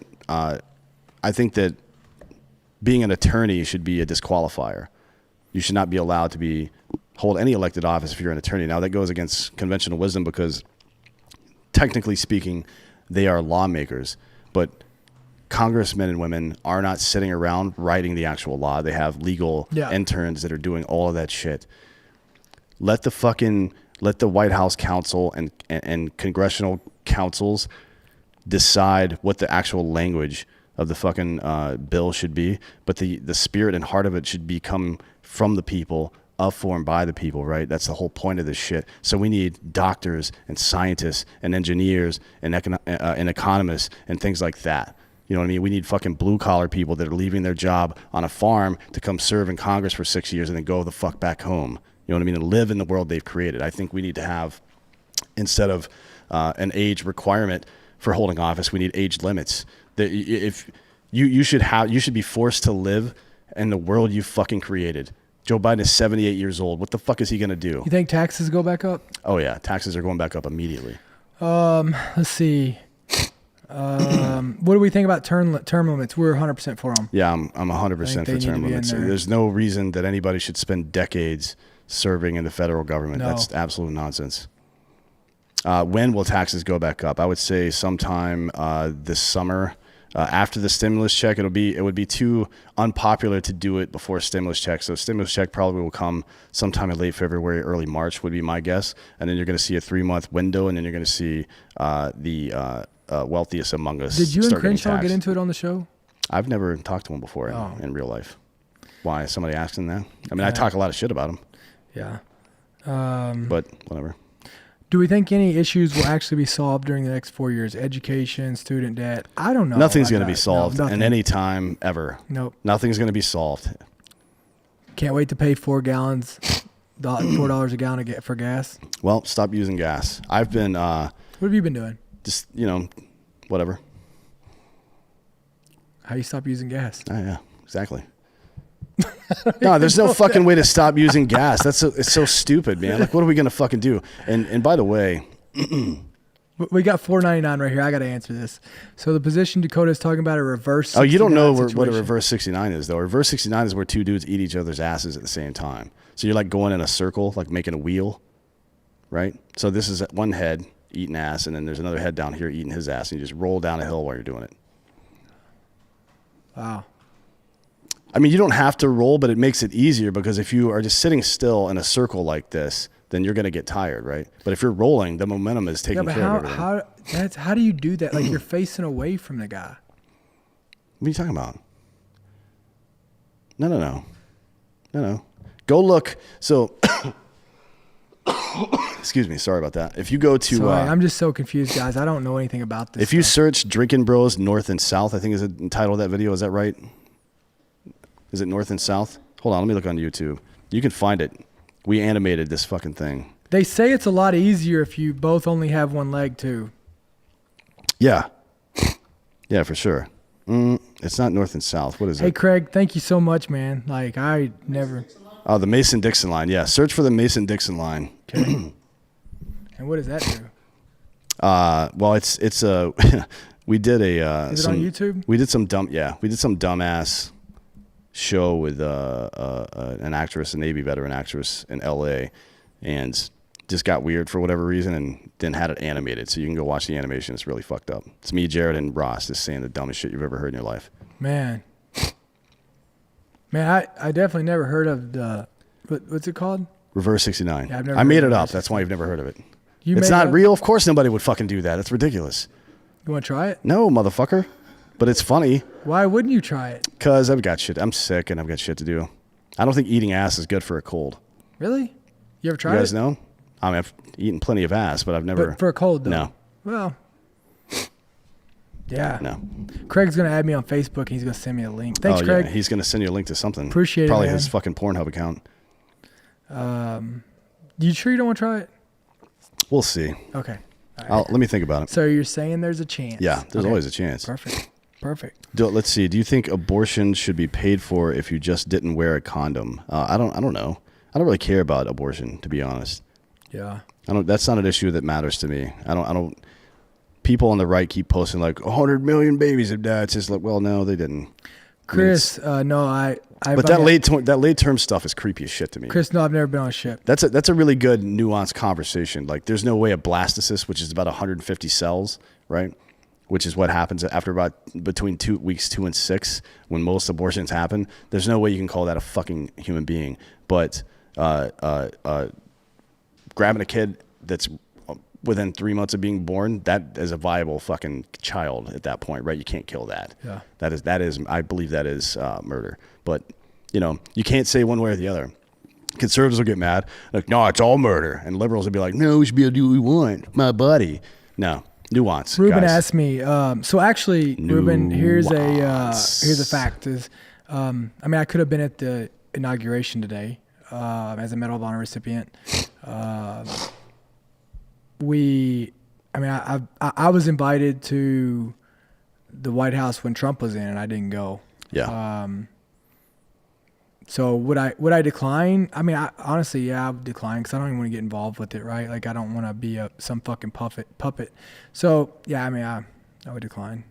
being an attorney should be a disqualifier. You should not be allowed to hold any elected office if you're an attorney. Now, that goes against conventional wisdom because, technically speaking, they are lawmakers. But congressmen and women are not sitting around writing the actual law. They have legal interns that are doing all of that shit. Let the White House counsel and congressional councils decide what the actual language of the fucking bill should be. But the spirit and heart of it should become from the people, of, for, and by the people, right? That's the whole point of this shit. So we need doctors and scientists and engineers and economists and things like that. You know what I mean? We need fucking blue-collar people that are leaving their job on a farm to come serve in Congress for 6 years and then go the fuck back home. You know what I mean? And live in the world they've created. I think we need to have, instead of an age requirement for holding office, we need age limits. That if you should be forced to live in the world you fucking created. Joe Biden is 78 years old. What the fuck is he going to do? You think taxes go back up? Oh, yeah. Taxes are going back up immediately. Let's see. What do we think about term limits? We're 100% for them. Yeah, I'm 100% for term limits. There's no reason that anybody should spend decades serving in the federal government. No. That's absolute nonsense. When will taxes go back up? I would say sometime this summer. After the stimulus check, it would be too unpopular to do it before a stimulus check. So stimulus check probably will come sometime in late February, early March would be my guess. And then you're going to see a 3-month window, and then you're going to see the wealthiest among us. Did you and Crenshaw get into it on the show? I've never talked to him before in real life. Why? Somebody asking that? I mean, I talk a lot of shit about him. Yeah. But whatever. Do we think any issues will actually be solved during the next 4 years? Education, student debt? I don't know. Nothing's going to be solved in any time ever. Nope. Nothing's going to be solved. Can't wait to pay $4 a gallon for gas. Well, stop using gas. I've been... what have you been doing? Just, whatever. How you stop using gas? Oh, yeah, exactly. No, there's no fucking way to stop using gas. It's so stupid, man. Like, what are we gonna fucking do? And by the way, we got $4.99 right here. I got to answer this. So the position Dakota is talking about a reverse. Oh, you don't know what a reverse 69 is, though. Reverse 69 is where two dudes eat each other's asses at the same time. So you're like going in a circle, like making a wheel, right? So this is one head eating ass, and then there's another head down here eating his ass, and you just roll down a hill while you're doing it. Wow. I mean, you don't have to roll, but it makes it easier because if you are just sitting still in a circle like this, then you're going to get tired, right? But if you're rolling, the momentum is taking care of everything. How do you do that? Like, you're facing away from the guy. What are you talking about? No. Go look. So, excuse me. Sorry about that. If you go to... Sorry, I'm just so confused, guys. I don't know anything about this If you search Drinking Bros North and South, I think is the title of that video. Is that right? Is it North and South? Hold on, let me look on YouTube. You can find it. We animated this fucking thing. They say it's a lot easier if you both only have one leg too. Yeah. Yeah, for sure. It's not North and South. What is it? Hey, Craig, thank you so much, man. Like, I never... Oh, the Mason-Dixon line. Yeah, search for the Mason-Dixon line. Okay. And what does that do? Well, it's a... we did a... Is it on YouTube? We did some dumbass show with an actress, a Navy veteran actress in L.A., and just got weird for whatever reason and then had it animated. So you can go watch the animation. It's really fucked up. It's me, Jared, and Ross just saying the dumbest shit you've ever heard in your life. Man, I definitely never heard of the... What's it called? Reverse 69. Yeah, I've never I made heard it of up. Reverse That's why you've never heard of it. You It's made not it up? real. Of course nobody would fucking do that. That's ridiculous. You want to try it? No, motherfucker. But it's funny Why wouldn't you try it? because I've got shit. I'm sick and I've got shit to do. I don't think eating ass is good for a cold. Really? You ever You tried guys it? know? I mean, I've eaten plenty of ass, but I've never. But for a cold, though. No. Well, yeah. No. Craig's going to add me on Facebook, and he's going to send me a link. Thanks, Oh, Craig. yeah. He's going to send you a link to something. Appreciate it, Probably man. his fucking Pornhub account. You sure you don't want to try it? We'll see. Okay. All right. Let me think about it. So you're saying there's a chance? Yeah, there's Okay. always a chance. Perfect. Let's see. Do you think abortion should be paid for if you just didn't wear a condom? I don't know. I don't really care about abortion, to be honest. Yeah. That's not an issue that matters to me. I don't. People on the right keep posting like 100 million babies have died. It's just like, well, no, they didn't. Chris, no, I. But that late term stuff is creepy as shit to me. Chris, no, I've never been on a ship. That's a really good nuanced conversation. Like, there's no way a blastocyst, which is about 150 cells, right? Which is what happens after about between weeks 2 and 6 when most abortions happen. There's no way you can call that a fucking human being. But grabbing a kid that's within 3 months of being born, that is a viable fucking child at that point, right? You can't kill that. Yeah. That is I believe that is murder. But, you can't say one way or the other. Conservatives will get mad. Like, no, it's all murder. And liberals will be like, no, we should be able to do what we want. My buddy. No. Nuance. Ruben guys. asked me. So actually, Ruben, here's a fact. I could have been at the inauguration today as a Medal of Honor recipient. I was invited to the White House when Trump was in, and I didn't go. Yeah. So would I decline? I mean, honestly, I would decline because I don't even want to get involved with it, right? Like, I don't want to be some fucking puppet. So yeah, I would decline.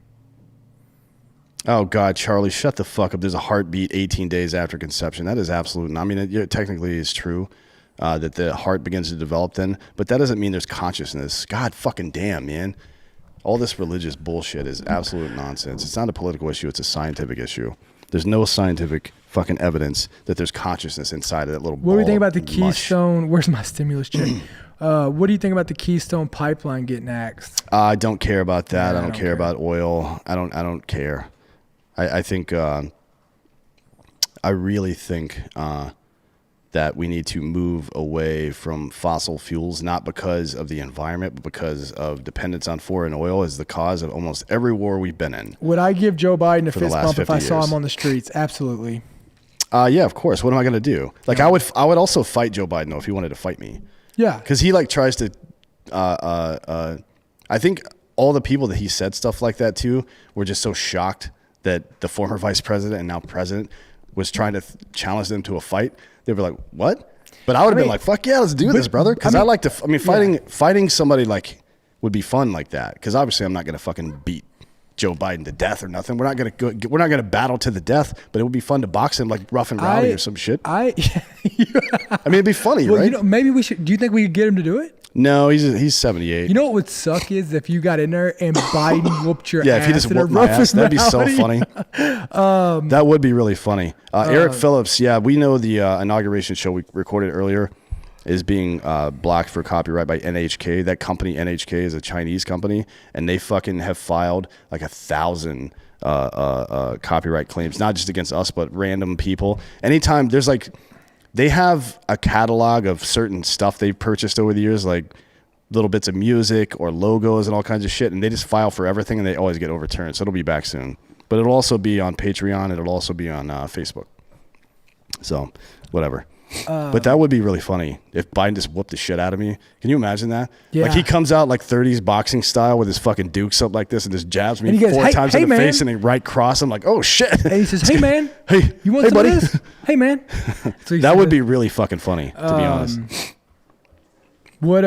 Oh God, Charlie, shut the fuck up. There's a heartbeat 18 days after conception. That is absolute. I mean, it technically is true that the heart begins to develop then, but that doesn't mean there's consciousness. God fucking damn, man. All this religious bullshit is absolute nonsense. It's not a political issue. It's a scientific issue. There's no scientific fucking evidence that there's consciousness inside of that little ball. What do you think about the mush. Keystone? Where's my stimulus check? What do you think about the Keystone pipeline getting axed? I don't care about that. Yeah, I don't care about oil. I don't care. I think I really think that we need to move away from fossil fuels, not because of the environment, but because of dependence on foreign oil is the cause of almost every war we've been in. Would I give Joe Biden a For the fist last bump if I 50 saw years. him on the streets? Absolutely. Yeah, of course. What am I going to do? Like, I would also fight Joe Biden, though, if he wanted to fight me. Yeah. Because he, tries to... I think all the people that he said stuff like that to were just so shocked that the former vice president and now president was trying to challenge them to a fight. They were like, what? But I would have been like, fuck yeah, let's do this, brother. Because I like to... fighting somebody, would be fun like that. Because obviously I'm not going to fucking beat Joe Biden to death or nothing. We're not gonna battle to the death, but it would be fun to box him like Rough and Rowdy or some shit. I mean, it'd be funny, well, right? Maybe we should. Do you think we could get him to do it? No, he's 78. You know what would suck is if you got in there and Biden whooped your ass. Yeah, if he just whooped my ass, that'd be so funny. That would be really funny. Eric Phillips, yeah, we know the inauguration show we recorded earlier is being blocked for copyright by NHK. That company, NHK, is a Chinese company, and they fucking have filed 1,000 copyright claims, not just against us, but random people. Anytime there's they have a catalog of certain stuff they've purchased over the years, like little bits of music or logos and all kinds of shit, and they just file for everything, and they always get overturned. So it'll be back soon. But it'll also be on Patreon. It'll also be on Facebook. So, whatever. But that would be really funny if Biden just whooped the shit out of me. Can you imagine that? Yeah. Like he comes out like 30s boxing style with his fucking dukes up like this and just jabs me And he goes, 4 times hey, in the man. face and a right cross. I'm like, oh shit. And he says, hey, man. Hey, You want hey, some buddy. of this? Hey, man. So That would be really fucking funny, to be honest. What,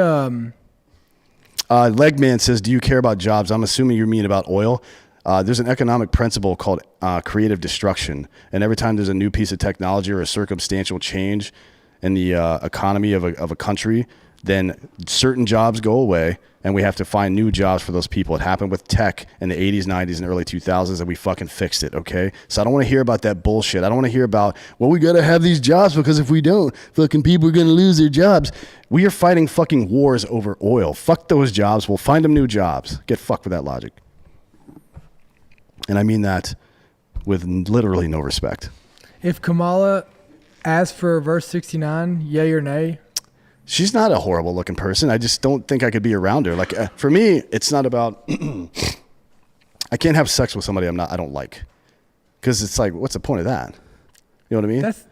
Legman says, do you care about jobs? I'm assuming you mean about oil. There's an economic principle called creative destruction. And every time there's a new piece of technology or a circumstantial change in the economy of a country, then certain jobs go away and we have to find new jobs for those people. It happened with tech in the 80s, 90s, and early 2000s, and we fucking fixed it, okay? So I don't want to hear about that bullshit. I don't want to hear about, well, we got to have these jobs because if we don't, fucking people are going to lose their jobs. We are fighting fucking wars over oil. Fuck those jobs. We'll find them new jobs. Get fucked with that logic. And I mean that with literally no respect. if Kamala asked for verse 69, yay or nay? She's not a horrible looking person. I just don't think I could be around her. Like for me, it's not about, I can't have sex with somebody I don't like. Cause it's like, what's the point of that? You know what I mean? That's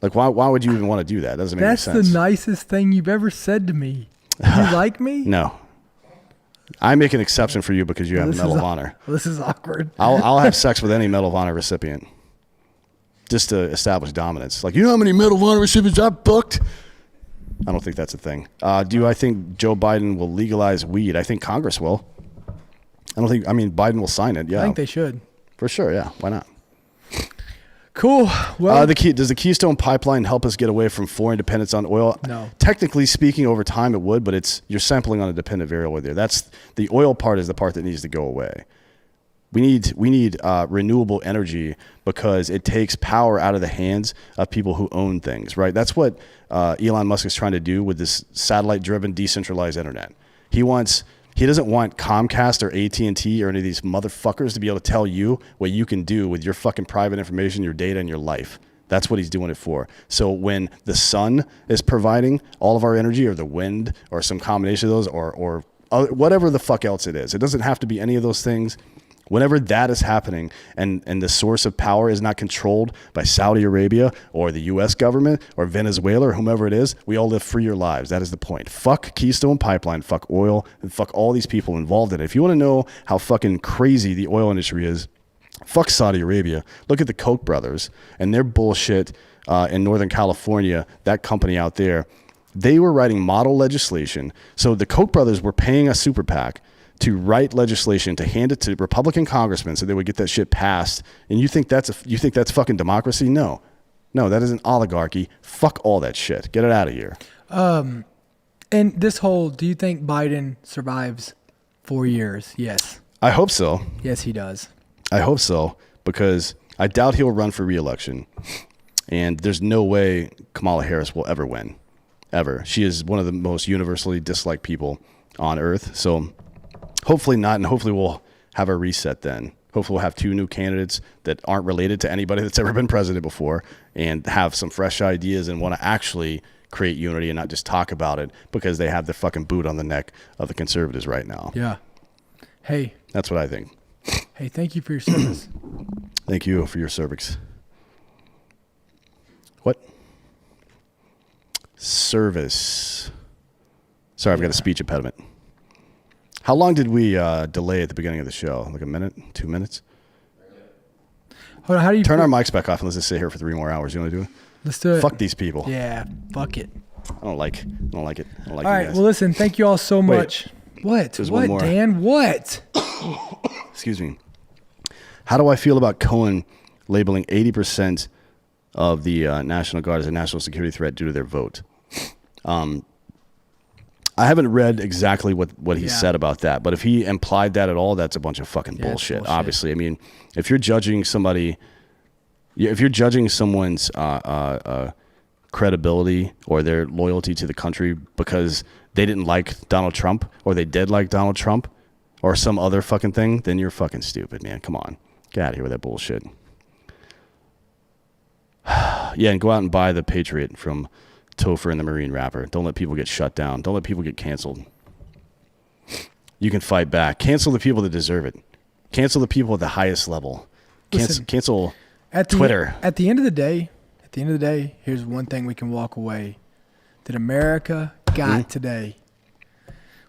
Like, why would you even want to do that? That doesn't make any sense. the nicest thing you've ever said to me. You like me? No. I make an exception for you because you have a Medal of Honor. This is awkward. I'll have sex with any Medal of Honor recipient just to establish dominance. Like, you know how many Medal of Honor recipients I've booked? I don't think that's a thing. Do I think Joe Biden will legalize weed? I think Congress will. Biden will sign it. Yeah. I think they should. For sure. Yeah. Why not? Cool. Well, does the Keystone Pipeline help us get away from foreign dependence on oil? No. Technically speaking, over time it would, but you're sampling on a dependent variable there. That's the oil part is the part that needs to go away. We need renewable energy because it takes power out of the hands of people who own things, right? That's what Elon Musk is trying to do with this satellite-driven decentralized internet. He doesn't want Comcast or AT&T or any of these motherfuckers to be able to tell you what you can do with your fucking private information, your data, and your life. That's what he's doing it for. So when the sun is providing all of our energy, or the wind, or some combination of those, or whatever the fuck else it is, it doesn't have to be any of those things. Whenever that is happening and the source of power is not controlled by Saudi Arabia or the U.S. government or Venezuela or whomever it is, we all live freer lives. That is the point. Fuck Keystone Pipeline, fuck oil, and fuck all these people involved in it. If you want to know how fucking crazy the oil industry is, fuck Saudi Arabia. Look at the Koch brothers and their bullshit in Northern California, that company out there. They were writing model legislation. So the Koch brothers were paying a super PAC to write legislation to hand it to Republican congressmen so they would get that shit passed. And you think that's fucking democracy? No, that is an oligarchy. Fuck all that shit. Get it out of here. and do you think Biden survives 4 years? Yes. I hope so. Yes, he does. I hope so, because I doubt he'll run for re-election. And there's no way Kamala Harris will ever win. Ever. She is one of the most universally disliked people on earth. So hopefully not, and hopefully we'll have a reset then. Hopefully we'll have 2 new candidates that aren't related to anybody that's ever been president before and have some fresh ideas and want to actually create unity and not just talk about it because they have the fucking boot on the neck of the conservatives right now. Yeah. Hey. That's what I think. Hey, thank you for your service. Thank you for your cervix. What? Service. Sorry, I've got a speech impediment. How long did we delay at the beginning of the show? Like a minute? 2 minutes? Hold on, how do you Turn our mics back off and let's just sit here for 3 more hours. You want to do it? Let's do it. Fuck these people. Yeah, fuck it. I don't like it. I don't like it. All right, well, listen, thank you all so much. What? There's one more. Dan? What? Excuse me. How do I feel about Cohen labeling 80% of the National Guard as a national security threat due to their vote? I haven't read exactly what he said about that, but if he implied that at all, that's a bunch of fucking bullshit. Obviously, I mean, if you're judging someone's credibility or their loyalty to the country because they didn't like Donald Trump or they did like Donald Trump or some other fucking thing, then you're fucking stupid, man. Come on, get out of here with that bullshit. Yeah, and go out and buy the Patriot from Topher and the Marine Rapper. Don't let people get shut down. Don't let people get canceled. You can fight back. Cancel the people that deserve it. Cancel the people at the highest level. Listen, Cancel Twitter. At the end of the day, At the end of the day, here's one thing we can walk away that America got today.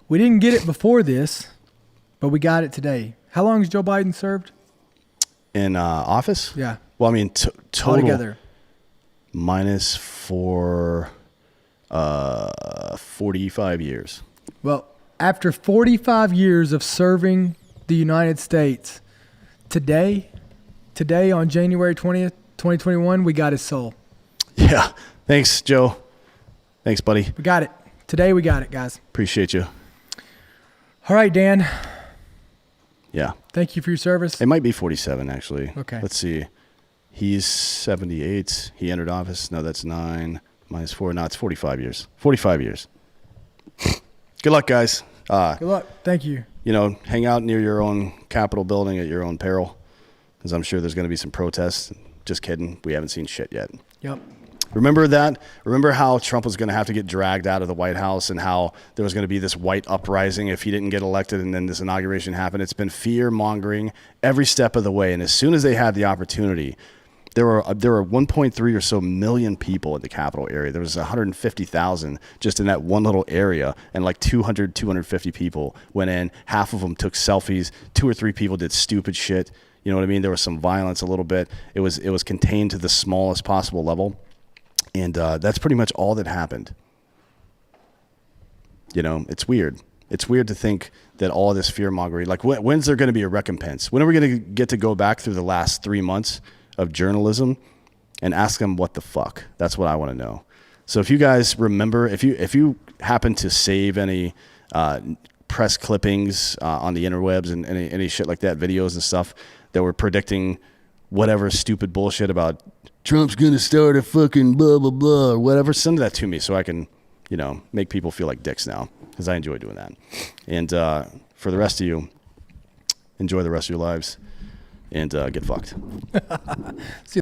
We didn't get it before this, but we got it today. How long has Joe Biden served? In office? Yeah. Well, I mean, total Altogether. minus for 45 years. Well, after 45 years of serving the United States, today on January 20th, 2021, we got his soul. Yeah. Thanks, Joe. Thanks, buddy. We got it. Today we got it, guys. Appreciate you. All right, Dan. Yeah. Thank you for your service. It might be 47, actually. Okay. Let's see. He's 78. He entered office. No, that's 9 minus 4. No, it's 45 years. 45 years. Good luck, guys. Good luck. Thank you. Hang out near your own Capitol building at your own peril, because I'm sure there's going to be some protests. Just kidding. We haven't seen shit yet. Yep. Remember that? Remember how Trump was going to have to get dragged out of the White House and how there was going to be this white uprising if he didn't get elected, and then this inauguration happened? It's been fear-mongering every step of the way. And as soon as they had the opportunity, there were 1.3 or so million people in the Capitol area. There was 150,000 just in that one little area, and like 250 people went in. Half of them took selfies. 2 or 3 people did stupid shit. You know what I mean? There was some violence a little bit. It was contained to the smallest possible level. And that's pretty much all that happened. It's weird. It's weird to think that all this fear-mongering, like when's there going to be a recompense? When are we going to get to go back through the last 3 months of journalism and ask them what the fuck? That's what I want to know. So if you guys remember, if you happen to save any press clippings on the interwebs and any shit like that, videos and stuff that were predicting whatever stupid bullshit about Trump's going to start a fucking blah, blah, blah, or whatever, send that to me so I can, make people feel like dicks now, because I enjoy doing that. And for the rest of you, enjoy the rest of your lives and get fucked. See you